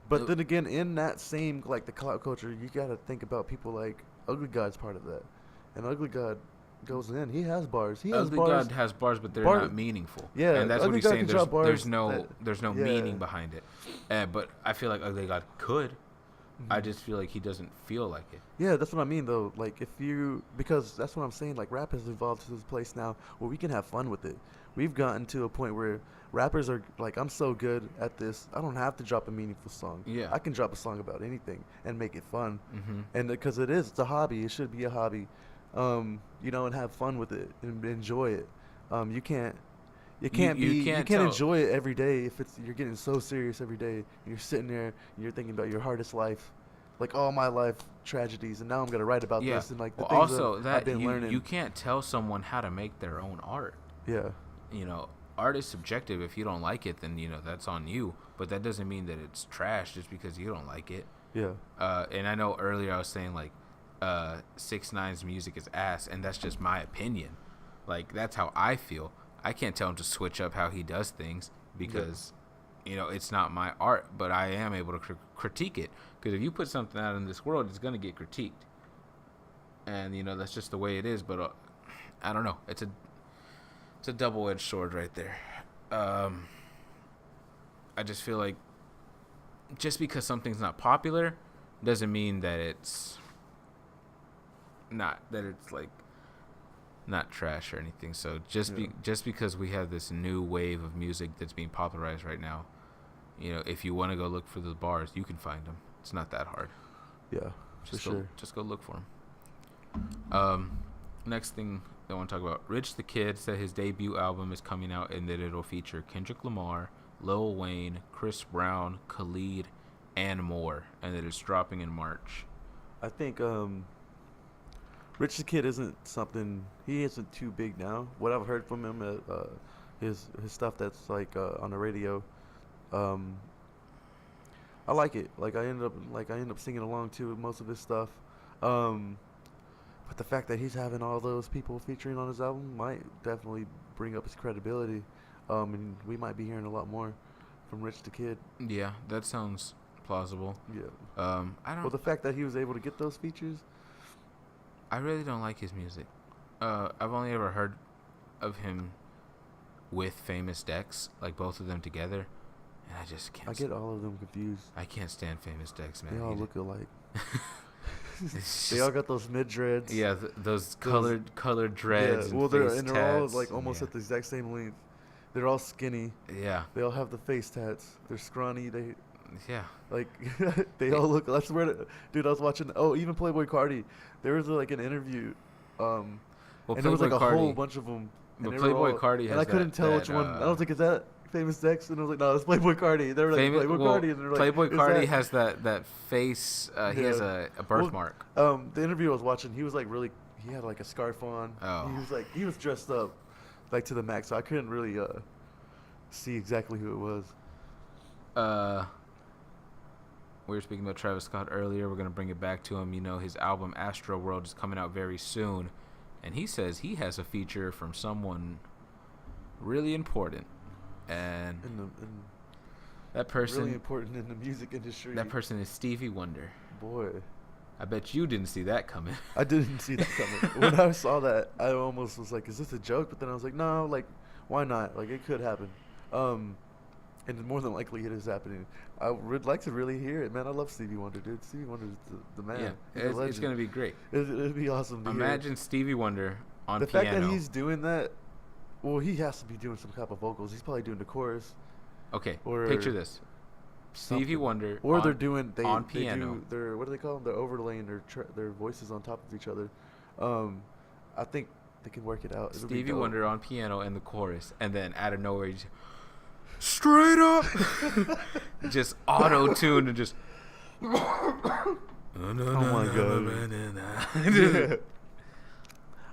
But then again, in that same, like, the clout culture, you got to think about people like Ugly God's part of that. And Ugly God goes in. He has bars. Ugly God has bars, but they're not meaningful. Yeah. And that's Ugly what he's saying. there's no meaning behind it. But I feel like Ugly God could. Mm-hmm. I just feel like he doesn't feel like it. Yeah, that's what I mean, though. Like, because that's what I'm saying. Like, rap has evolved to this place now where we can have fun with it. We've gotten to a point where rappers are like, I'm so good at this, I don't have to drop a meaningful song. Yeah. I can drop a song about anything and make it fun. Mm-hmm. And because it's a hobby. It should be a hobby. And have fun with it and enjoy it. You can't enjoy it every day if you're getting so serious every day and you're sitting there and you're thinking about your hardest life, like all my life tragedies, and now I'm gonna write about this and like the things that I've been learning. You can't tell someone how to make their own art. Yeah. Art is subjective. If you don't like it, then that's on you. But that doesn't mean that it's trash just because you don't like it. Yeah. And I know earlier I was saying like 6ix9ine's music is ass, and that's just my opinion. Like, that's how I feel. I can't tell him to switch up how he does things because, it's not my art. But I am able to critique it, because if you put something out in this world, it's gonna get critiqued, and that's just the way it is. But I don't know. It's it's a double-edged sword right there. I just feel like just because something's not popular doesn't mean that it's not like not trash or anything. So just because we have this new wave of music that's being popularized right now, you know, if you want to go look for the bars, you can find them. It's not that hard. Yeah, Just go look for them. Next thing I want to talk about, Rich the Kid said his debut album is coming out and that it'll feature Kendrick Lamar, Lil Wayne, Chris Brown, Khalid, and more, and that it's dropping in March. I think Rich the Kid he isn't too big now. What I've heard from him, his stuff that's like on the radio, I like it. Like I end up singing along to most of his stuff. But the fact that he's having all those people featuring on his album might definitely bring up his credibility. And we might be hearing a lot more from Rich the Kid. Yeah, that sounds plausible. Yeah. Well, the fact that he was able to get those features, I really don't like his music. I've only ever heard of him with Famous Dex, like both of them together, and I just can't. I get all of them confused. I can't stand Famous Dex, man. They all look alike. They all got those mid dreads. Yeah, those colored dreads. Yeah, well, they're all like almost at the exact same length. They're all skinny. Yeah. They all have the face tats. They're scrawny. Like they all look. That's where, dude. I was watching. Oh, even Playboy Cardi. There was like an interview. And there was like a whole bunch of them. But Playboy Cardi has. And I couldn't tell which one. I don't think it's that Famous Dex. And I was like, no, it's Playboy Cardi. They were like Playboy Cardi. And they're like, Playboy Cardi has that face. He has a birthmark. The interview I was watching, he was like really. He had like a scarf on. Oh. He was dressed up, like to the max. So I couldn't really see exactly who it was. We were speaking about Travis Scott earlier. We're going to bring it back to him. You know, his album Astro World is coming out very soon. And he says he has a feature from someone really important. And that person... Really important in the music industry. That person is Stevie Wonder. Boy. I bet you didn't see that coming. I didn't see that coming. When I saw that, I almost was like, is this a joke? But then I was like, no, like, why not? Like, it could happen. And more than likely it is happening. I would like to really hear it, man. I love Stevie Wonder, dude. Stevie Wonder's the man. Yeah, it's going to be great. It'd be awesome to Imagine Stevie Wonder on the piano. The fact that he's doing that, well, he has to be doing some type of vocals. He's probably doing the chorus. Okay, picture this. Stevie Wonder or on, they're doing on piano. What do they call them? They're overlaying their voices on top of each other. I think they can work it out. Stevie Wonder on piano and the chorus, and then out of nowhere, just straight up, just auto tuned and just. Oh my god.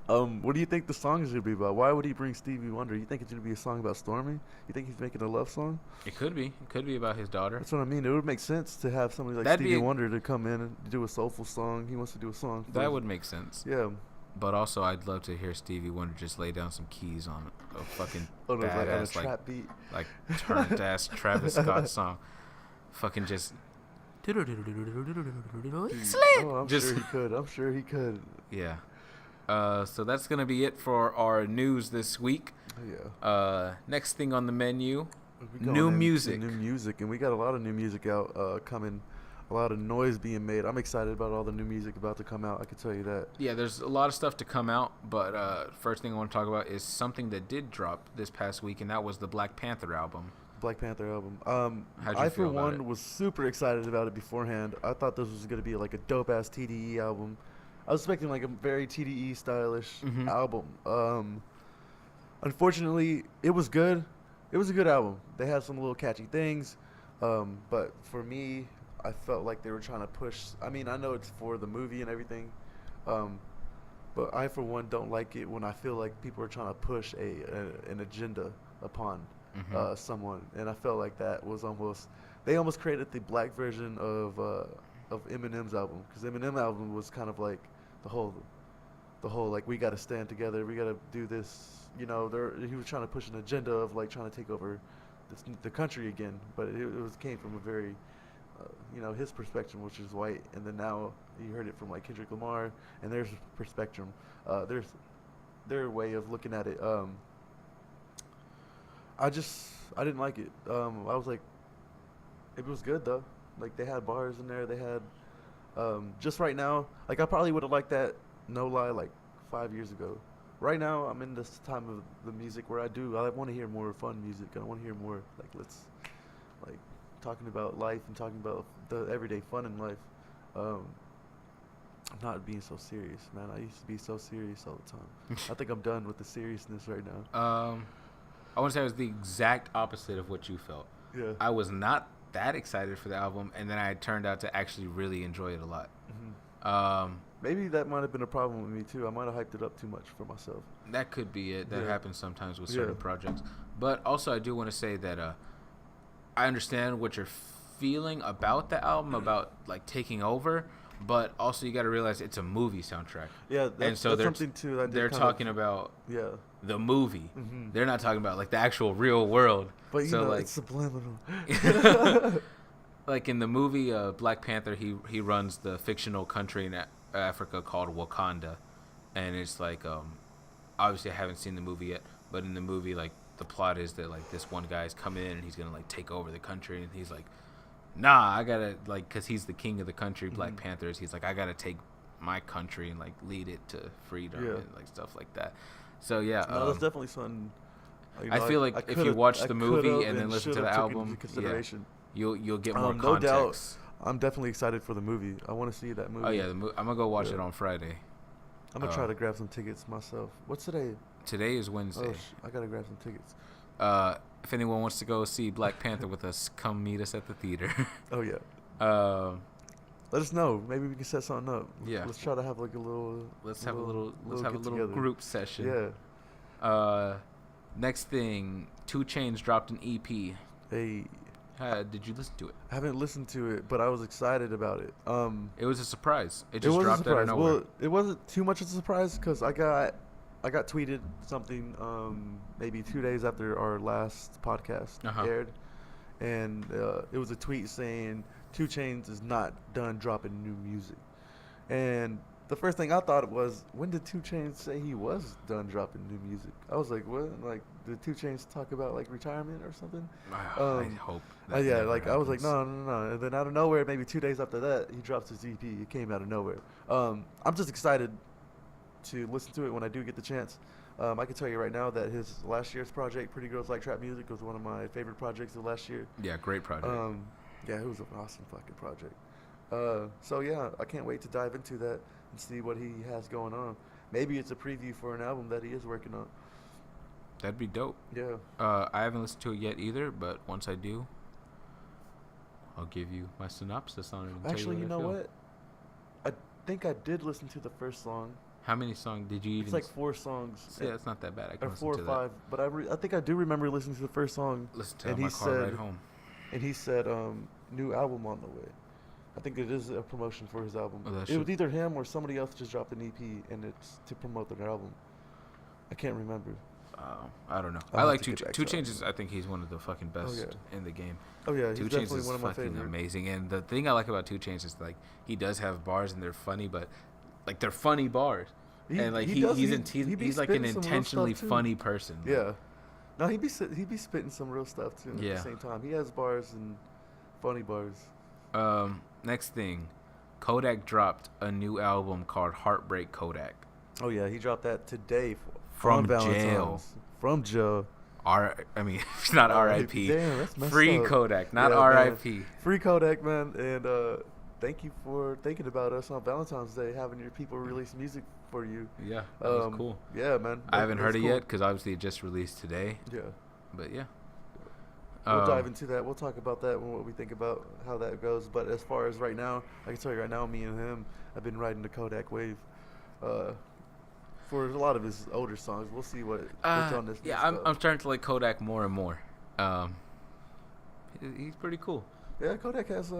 What do you think the song is gonna be about? Why would he bring Stevie Wonder? You think it's gonna be a song about Stormy? You think he's making a love song? It could be. It could be about his daughter. That's what I mean. It would make sense to have somebody like Stevie Wonder to come in and do a soulful song. He wants to do a song. That would make sense. Yeah. But also, I'd love to hear Stevie Wonder just lay down some keys on a fucking badass, like trap beat, like turned ass Travis Scott song. Fucking just. Oh, I'm sure he could. Yeah. So that's gonna be it for our news this week. Yeah. Next thing on the menu, new music. New music, and we got a lot of new music out coming. A lot of noise being made. I'm excited about all the new music about to come out. I can tell you that. Yeah, there's a lot of stuff to come out, but first thing I want to talk about is something that did drop this past week, and that was the Black Panther album. Black Panther album. How'd you I, feel for about one, it? Was super excited about it beforehand. I thought this was going to be like a dope-ass TDE album. I was expecting like a very TDE stylish album. Unfortunately, it was good. It was a good album. They had some little catchy things. But for me, I felt like they were trying to push. I mean, I know it's for the movie and everything. But I, for one, don't like it when I feel like people are trying to push an agenda upon someone. And I felt like that was they almost created the black version of Eminem's album. Because Eminem's album was kind of like the whole like, we got to stand together, we got to do this, you know. He was trying to push an agenda of like trying to take over the country again, but it came from a very his perspective, which is white, and then now you heard it from like Kendrick Lamar and their perspective, their way of looking at it. I didn't like it. I was like, it was good though. Like they had bars in there. They had just right now. Like I probably would have liked that. No lie, like 5 years ago. Right now, I'm in this time of the music where I want to hear more fun music. I want to hear more like talking about life and talking about the everyday fun in life. I'm not being so serious, man. I used to be so serious all the time. I think I'm done with the seriousness right now. I want to say it was the exact opposite of what you felt. Yeah. I was not that excited for the album, and then I turned out to actually really enjoy it a lot. Mm-hmm. Maybe that might have been a problem with me too. I might have hyped it up too much for myself. That could be it. That happens sometimes with Yeah. certain projects. But also, I do want to say that I understand what you're feeling about the album, about like taking over. But also, you got to realize it's a movie soundtrack. Yeah, and so that's something too. That they're talking about the movie. Mm-hmm. They're not talking about like the actual real world. But you so, know, like, it's subliminal. Like in the movie Black Panther, he runs the fictional country in Africa called Wakanda, and it's like obviously I haven't seen the movie yet, but in the movie like the plot is that like this one guy's come in and he's gonna like take over the country, and he's like, nah, I gotta like, cause he's the king of the country, Black Panthers. He's like, I gotta take my country and like lead it to freedom and like stuff like that. So yeah, no, that's definitely something. You know, I feel like if you watch the movie and then listen to the album, you'll get more context. No doubt, I'm definitely excited for the movie. I want to see that movie. Oh yeah, I'm gonna go watch it on Friday. I'm gonna try to grab some tickets myself. What's today? Today is Wednesday. I gotta grab some tickets. If anyone wants to go see Black Panther with us, come meet us at the theater. Oh yeah. Let us know. Maybe we can set something up. Yeah. Let's try to have like a little. Let's have a little group session. Yeah. Next thing, 2 Chainz dropped an EP. Hey. Did you listen to it? I haven't listened to it, but I was excited about it. It was a surprise. It just dropped out of nowhere. Well, it wasn't too much of a surprise because I got tweeted something maybe 2 days after our last podcast aired, and it was a tweet saying 2 Chainz is not done dropping new music, and the first thing I thought was, when did 2 Chainz say he was done dropping new music? I was like, what? Like, did 2 Chainz talk about like retirement or something? I hope. Yeah, like happens. I was like, no. And then out of nowhere, maybe 2 days after that, he drops his EP. It came out of nowhere. I'm just excited to listen to it when I do get the chance. I can tell you right now that his last year's project, Pretty Girls Like Trap Music, was one of my favorite projects of last year. Yeah, great project. Yeah, it was an awesome fucking project. So yeah, I can't wait to dive into that and see what he has going on. Maybe it's a preview for an album that he is working on. That'd be dope. Yeah. I haven't listened to it yet either, but once I do, I'll give you my synopsis on it. Actually, you know what? I think I did listen to the first song. How many songs did you even? It's like 4 songs. Yeah, it's not that bad. I can or listen 4 to or 5. But I think I do remember listening to the first song. Listen to it on my car ride home. And he said, new album on the way. I think it is a promotion for his album. Oh, it was either him or somebody else just dropped an EP, and it's to promote their album. I can't remember. I don't know. I like 2 Chainz. I think he's one of the fucking best in the game. Oh yeah, he's 2 definitely Chainz is one of my fucking favorites. amazing. And the thing I like about 2 Chainz is like he does have bars and they're funny, but like they're funny bars. And like he's like an intentionally funny person. Yeah. No, he be spitting some real stuff too. At the same time, he has bars and funny bars. Next thing, Kodak dropped a new album called Heartbreak Kodak. Oh yeah, he dropped that today from jail. From jail. It's not R.I.P. Damn, that's messed Free up. Kodak, not R.I.P. Free Kodak, man, and thank you for thinking about us on Valentine's Day, having your people release music for you. Yeah, that was cool. Yeah, man. I haven't heard it yet because obviously it just released today. Yeah. But yeah. We'll dive into that. We'll talk about that and what we think about how that goes. But as far as right now, I can tell you right now, me and him have been riding the Kodak wave for a lot of his older songs. We'll see what's on this. Yeah, I'm starting to like Kodak more and more. He's pretty cool. Yeah, Kodak has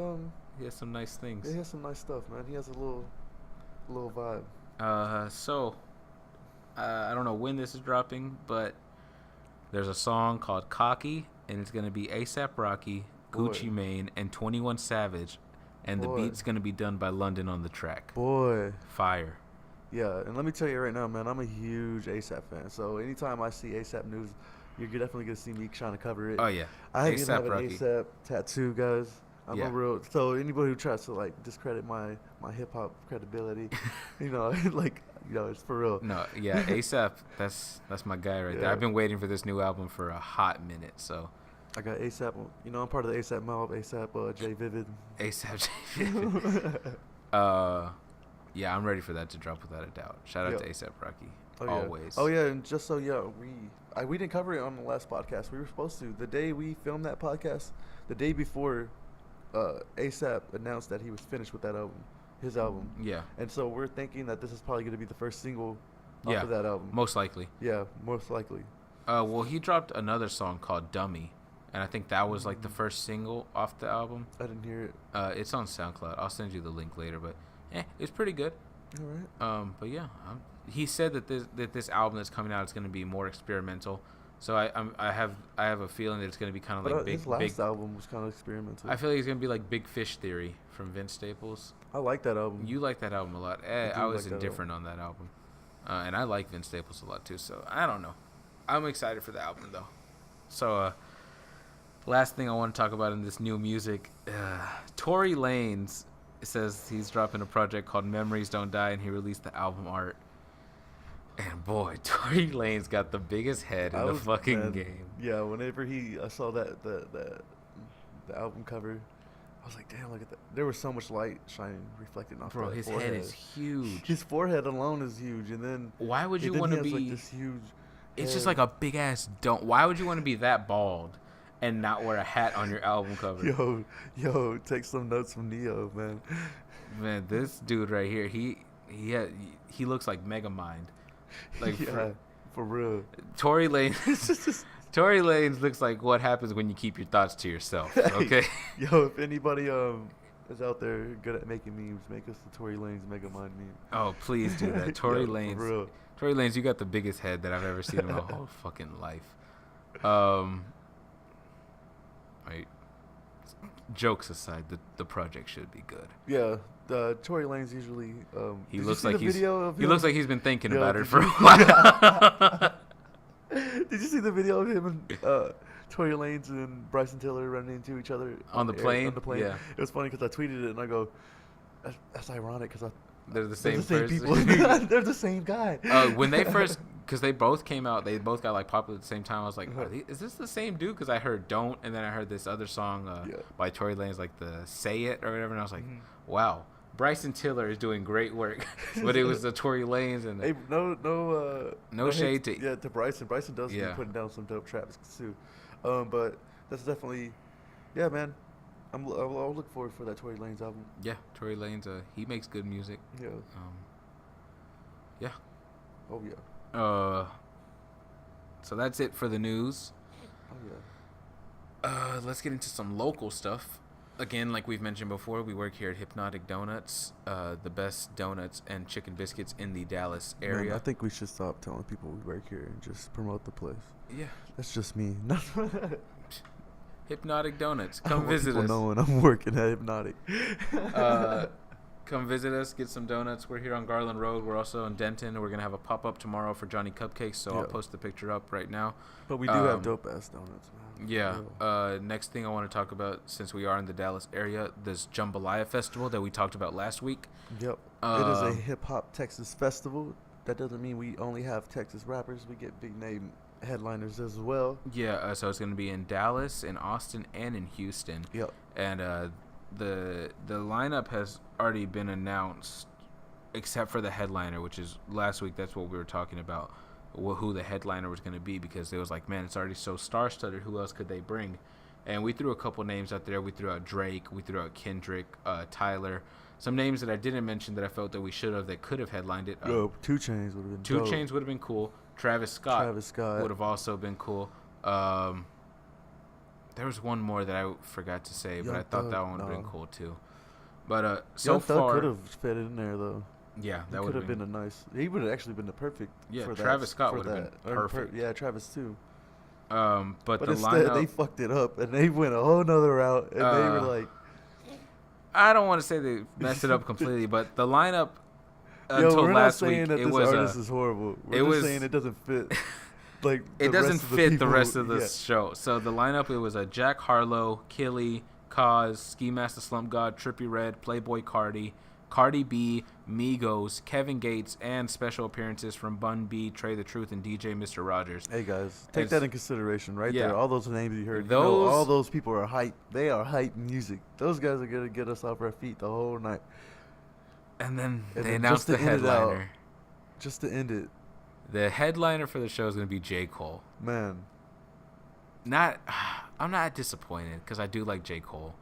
he has some nice things. He has some nice stuff, man. He has a little vibe. So I don't know when this is dropping, but there's a song called Cocky, and it's going to be A$AP Rocky, Gucci Mane, and 21 Savage, and the beat's going to be done by London on the track. Boy. Fire. Yeah, and let me tell you right now, man, I'm a huge A$AP fan. So anytime I see A$AP news, you're definitely gonna see me trying to cover it. Oh yeah, I even have ASAP an Rocky. ASAP tattoo, guys. I'm Yeah. a real. So anybody who tries to like discredit my hip hop credibility, like it's for real. No, yeah, ASAP. That's my guy right there. Yeah. I've been waiting for this new album for a hot minute. So I got ASAP. I'm part of the ASAP mob. ASAP J Vivid. ASAP. Yeah, I'm ready for that to drop without a doubt. Shout out Yep. to ASAP Rocky. Oh, yeah. Always. Oh yeah, and just so we didn't cover it on the last podcast. We were supposed to. The day we filmed that podcast, the day before, ASAP announced that he was finished with that album, his album. Yeah. And so we're thinking that this is probably going to be the first single Yeah. off of that album. Most likely. Yeah, most likely. Well, he dropped another song called "Dummy," and I think that was like the first single off the album. I didn't hear it. It's on SoundCloud. I'll send you the link later, but it's pretty good. All right. But yeah, he said that this album that's coming out is going to be more experimental. So I have a feeling that it's going to be kind of But like his last album was kind of experimental. I feel like it's going to be like Big Fish Theory from Vince Staples. I like that album. You like that album a lot. I I was like that indifferent on that album, and I like Vince Staples a lot too. So I don't know. I'm excited for the album though. So last thing I want to talk about in this new music, Tory Lanez says he's dropping a project called Memories Don't Die, and he released the album art. And boy, Tory Lanez got the biggest head in the fucking game. Yeah, whenever I saw that the album cover, I was like, damn, look at that. There was so much light shining, reflecting off. Bro, that his forehead. head is huge. His forehead alone is huge, and then Why would you and then want to he has, be? like, this huge? It's just head. like a big ass don't. Why would you want to be that bald and not wear a hat on your album cover? Yo, take some notes from Neo, man. Man, this dude right here, he looks like Megamind. Like Yeah, for real. Tory Lanez. Tory Lanez looks like what happens when you keep your thoughts to yourself. Okay. Yo, if anybody is out there good at making memes, make us the Tory Lanez Megamind meme. Oh, please do that. Tory Yo, Lanez. for real. Tory Lanez, you got the biggest head that I've ever seen in my whole fucking life. Right. Jokes aside, the project should be good. Yeah, Tory Lanez usually. He did looks you see like the he's. video of He him? looks like he's been thinking Yo, about it did for a you- while. Did you see the video of him and Tory Lanez and Bryson Tiller running into each other On the plane? On the plane. Yeah. It was funny because I tweeted it and I go, "That's ironic because They're the they're same the same person. people. They're the same guy." When they first, because they both came out, they both got like popular at the same time. I was like, is this the same dude? Because I heard "Don't," and then I heard this other song by Tory Lanez, like the "Say It" or whatever, and I was like, wow, Bryson Tiller is doing great work. But it was the Tory Lanez and Hey, no shade hate to Bryson. Bryson does be putting down some dope traps too. But that's definitely, yeah, man. I'll look forward for that Tory Lanez album. yeah, Tory Lanez. He makes good music. Yeah. Yeah. Oh yeah. So that's it for the news. Oh yeah. Let's get into some local stuff. Again, like we've mentioned before, we work here at Hypnotic Donuts, the best donuts and chicken biscuits in the Dallas area. Man, I think we should stop telling people we work here and just promote the place. Yeah. That's just me. Hypnotic Donuts. I Come don't want visit people us. knowing I'm working at Hypnotic. Come visit us, get some donuts. We're here on Garland Road. We're also in Denton. We're going to have a pop-up tomorrow for Johnny Cupcakes, so I'll post the picture up right now. But we do have dope-ass donuts, man. Yeah. Next thing I want to talk about, since we are in the Dallas area, this JMBLYA festival that we talked about last week. Yep. It is a hip-hop Texas festival. That doesn't mean we only have Texas rappers. We get big-name headliners as well. Yeah, so it's going to be in Dallas, in Austin, and in Houston. Yep. And the lineup has already been announced, except for the headliner, which is last week. That's what we were talking about, who the headliner was going to be, because it was like, man, it's already so star-studded. Who else could they bring? And we threw a couple names out there. We threw out Drake. We threw out Kendrick, Tyler. Some names that I didn't mention that I felt that we should have, that could have headlined it. 2 Chainz would have been 2 dope. Chainz would have been cool. Travis Scott would have also been cool. There was one more that I forgot to say, but I thought that one would have been cool too. But so Young Thug far, could have fit in there though. yeah, that would would have been a nice. He would have actually been the perfect. Yeah, for Travis that, Scott for would have that. been Or perfect. Yeah, Travis too. But But the instead, lineup, they fucked it up and they went a whole nother route, and they were like, I don't want to say they messed it up completely, but the lineup "Yo, until we're not last saying week, that it this was artist is horrible. We're it just was- saying it doesn't fit." like it doesn't fit the rest of the yeah. show. So the lineup, it was a Jack Harlow, Killy, Cause, Ski Master Slump God, Trippie Redd, Playboy Cardi, Cardi B, Migos, Kevin Gates, and special appearances from Bun B, Trey the Truth, and DJ Mr. Rogers. Hey guys, take that in consideration right Yeah. there. All those names you heard, all those people are hype. They are hype music. Those guys are gonna get us off our feet the whole night. And then they announced the headliner. Just to end it. The headliner for the show is going to be J. Cole. Man. I'm not disappointed because I do like J. Cole.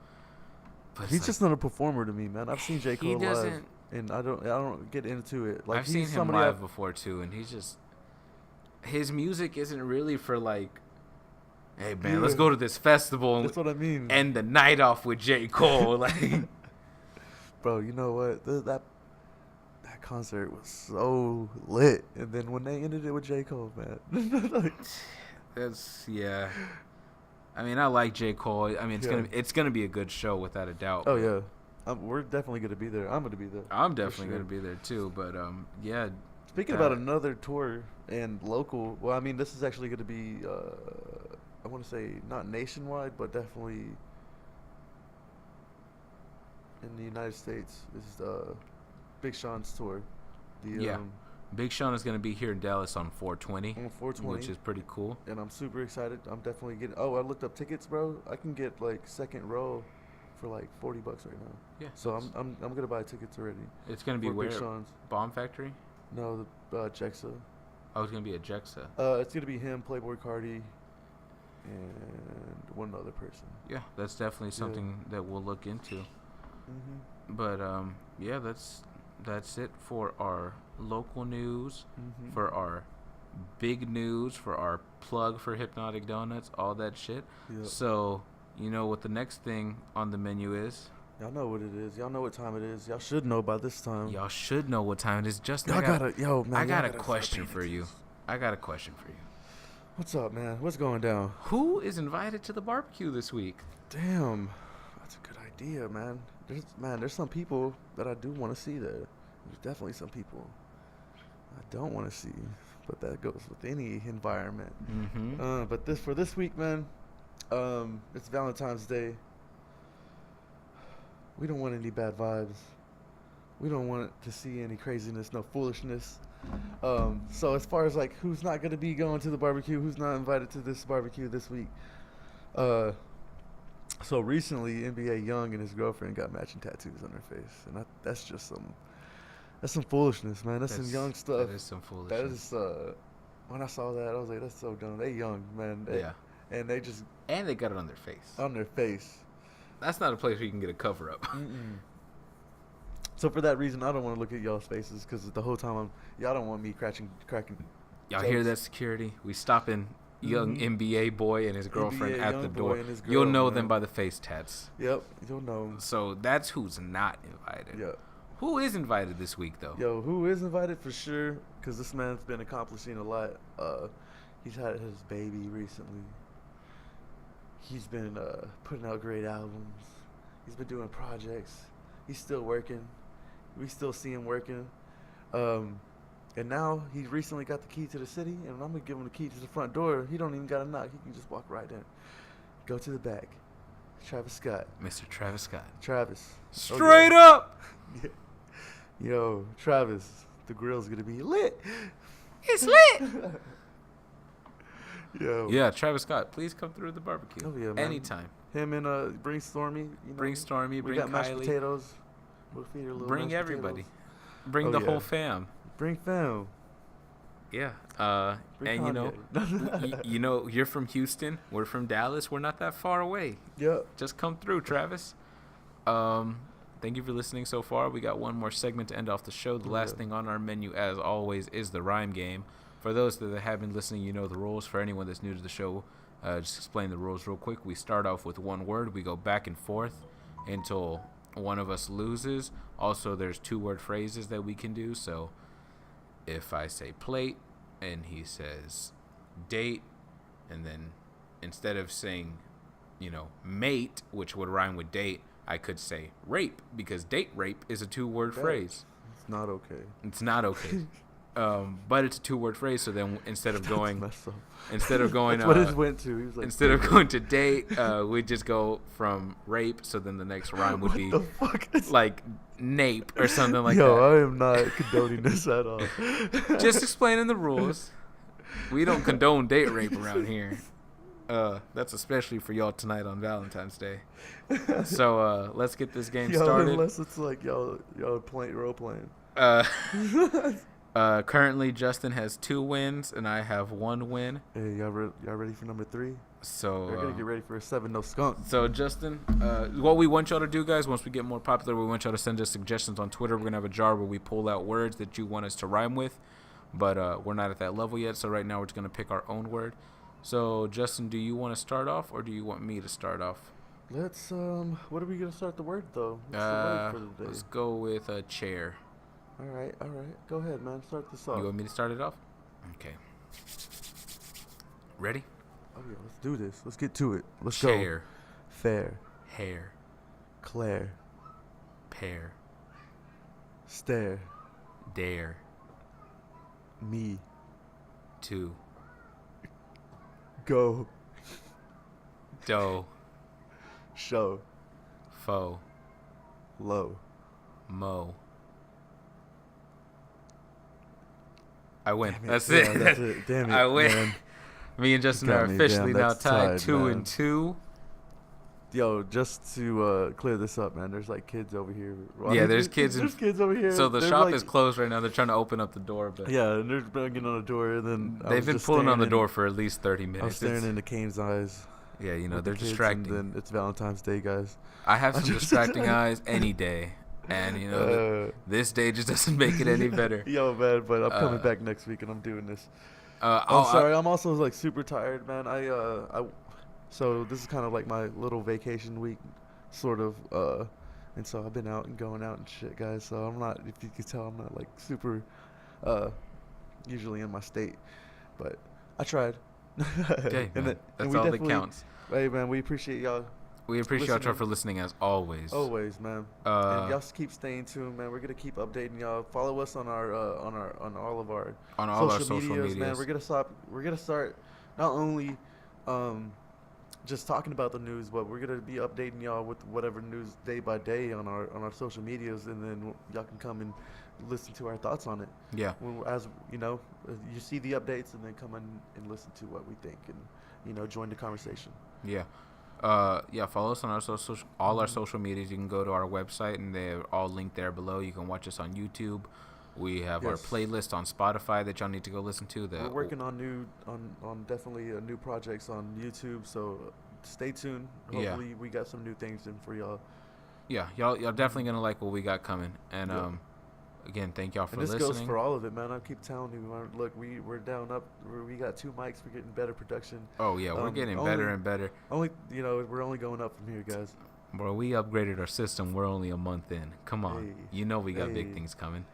But he's just not a performer to me, man. I've seen J. Cole live, and I don't get into it. Like, I've seen him live before too, and his music isn't really for like, hey man, let's go to this festival. That's what I mean. End the night off with J. Cole, like. Bro, you know what? That concert was so lit, and then when they ended it with J. Cole, man, like, yeah. I mean, I like J. Cole. I mean, it's gonna be a good show without a doubt. Oh yeah, we're definitely gonna be there. I'm gonna be there. I'm definitely gonna be there too. But yeah. Speaking about another tour and local, well, I mean, this is actually gonna be, I want to say not nationwide, but definitely in the United States is Big Sean's tour. Big Sean is going to be here in Dallas on 4/20. On 4/20. Which is pretty cool. And I'm super excited. I'm definitely getting... Oh, I looked up tickets, bro. I can get, like, second row for, like, $40 right now. Yeah. So I'm going to buy tickets already. It's going to be where? Big Sean's. Bomb Factory? No, the Jexa. Oh, it's going to be at Jexa. It's going to be him, Playboy Cardi, and one other person. Yeah, that's definitely something that we'll look into. Mm-hmm. But yeah, that's it for our local news, for our big news, for our plug for Hypnotic Donuts, all that shit. Yep. So you know what the next thing on the menu is? Y'all know what it is. Y'all know what time it is. Y'all should know by this time. Y'all should know what time it is. Justin, I got a question for you. I got a question for you. What's up, man? What's going down? Who is invited to the barbecue this week? Damn, that's a good idea, man. There's some people that I do want to see there. There's definitely some people I don't want to see, but that goes with any environment. Mm-hmm. But for this week, man, it's Valentine's Day. We don't want any bad vibes. We don't want to see any craziness, no foolishness. So as far as like who's not gonna be going to the barbecue, who's not invited to this barbecue this week, so recently NBA Young and his girlfriend got matching tattoos on their face, and that's some foolishness, man. That's some young stuff. That is some foolishness. That is when I saw that, I was like, that's so dumb. They young, man. And they got it on their face. On their face. That's not a place where you can get a cover up. So for that reason, I don't want to look at y'all's faces because the whole time y'all don't want me cracking. Y'all hear that, security? We stopping young NBA boy and his girlfriend at the door. You'll know them by the face tats. Yep, you'll know. So that's who's not invited. Yep. Who is invited this week though? Yo, who is invited for sure? Because this man's been accomplishing a lot. He's had his baby recently. He's been putting out great albums. He's been doing projects. He's still working. We still see him working. And now he recently got the key to the city, and I'm going to give him the key to the front door. He don't even got to knock. He can just walk right in. Go to the back. Travis Scott. Mr. Travis Scott. Travis. Straight up! Yeah. Yo, Travis, the grill's going to be lit. It's lit! Yo. Yeah, Travis Scott, please come through the barbecue. Oh, yeah, man. Anytime. Him and bring Stormy. Bring Stormy, bring Kylie. We got mashed potatoes. We'll feed her little bring everybody. Potatoes. Bring the whole fam. Bring fam. Yeah. Bring and you know, you're from Houston. We're from Dallas. We're not that far away. Yep. Just come through, Travis. Thank you for listening so far. We got one more segment to end off the show. The last thing on our menu, as always, is the rhyme game. For those that have been listening, you know the rules. For anyone that's new to the show, just explain the rules real quick. We start off with one word. We go back and forth until one of us loses. Also, there's 2-word phrases that we can do. So if I say plate and he says date, and then instead of saying, mate, which would rhyme with date, I could say rape, because date rape is a 2-word phrase. It's not okay. It's not okay. But it's a 2-word phrase. So then instead of going, Messed up. instead of going, That's what it went to. He was like, instead of going to date, we just go from rape. So then the next rhyme would be the fuck is like nape or something like Yo, that. I am not condoning this at all. Just explaining the rules. We don't condone date rape around here. That's especially for y'all tonight on Valentine's Day. So let's get this game started. Unless it's like y'all playing role playing. Currently Justin has 2 wins and I have 1 win. Hey, y'all ready for number 3? So We're gonna get ready for a 7 no skunk. So Justin, what we want y'all to do, guys, once we get more popular, we want y'all to send us suggestions on Twitter. We're gonna have a jar where we pull out words that you want us to rhyme with, but we're not at that level yet. So right now we're just gonna pick our own word. So Justin, do you want to start off or do you want me to start off? Let's what are we gonna start the word though? What's the word for today? Let's go with a chair. All right. Go ahead, man. Start this off. You want me to start it off? Okay. Ready? Oh yeah, let's do this. Let's get to it. Let's Chair. go. Fair. Hair. Claire. Pear. Stare. Dare. Me. To. Go. Doe. Show. Foe. Low. Mo. I win. Damn it. That's Yeah, it. that's it. Damn it, I win. man. Me and Justin Got are me. officially Damn, now that's tied tied, 2 man. and 2. Yo, just to clear this up, man. There's like kids over here. Well, Yeah, there's kids. There's kids over here. So the They're shop like, is closed right now. They're trying to open up the door, but Yeah, and they're banging on the door, and then they've been pulling on the door for at least 30 minutes. I was staring It's- into Kane's eyes. yeah, you know, with they're the kids, distracting. And then it's Valentine's Day, guys. I have some just- distracting eyes any day, and you know, this day just doesn't make it any better. Yo, man, but I'm coming back next week, and I'm doing this. I'm I'm sorry. I'm also like super tired, man. So this is kind of like my little vacation week, sort of. And so I've been out and going out and shit, guys. So I'm not, if you could tell, I'm not like super, usually in my state, but I tried. Okay, And man. and That's we all that definitely- counts. Hey, man, we appreciate y'all. We appreciate y'all listening. for listening as always. Always, man. And y'all keep staying tuned, man. We're gonna keep updating y'all. Follow us on our on all of our social medias, man. We're gonna start not only just talking about the news, but we're gonna be updating y'all with whatever news day by day on our social medias, and then y'all can come and listen to our thoughts on it. Yeah. As you know, you see the updates, and then come in and listen to what we think, and you know, join the conversation. Yeah. Yeah, follow us on all our social medias. You can go to our website, and they're all linked there below. You can watch us on YouTube. We have our playlist on Spotify that y'all need to go listen to. We're working on definitely new projects on YouTube, so stay tuned. Hopefully, we got some new things in for y'all. Yeah, y'all definitely gonna like what we got coming. And again, thank y'all for and this listening. goes for all of it, man. I keep telling you, man, look, we're down up. We got 2 mics. We're getting better production. Oh yeah, we're getting better and better. Only, you know, we're only going up from here, guys. Bro, we upgraded our system. We're only a month in. Come on, Hey. you know we got big Hey. things coming.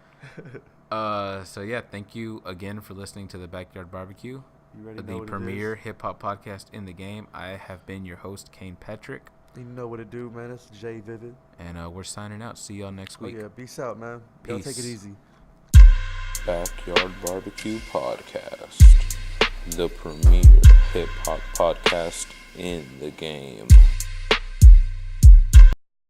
So yeah, thank you again for listening to the Backyard Barbecue, You already know the what premier it hip hop podcast in the game. I have been your host, Kane Patrick, is. You know what it do, man. It's Jay Vivid. and we're signing out. See y'all next week. Oh yeah, peace out, man. Y'all take it Peace. easy. Backyard Barbecue Podcast, the premier hip hop podcast in the game.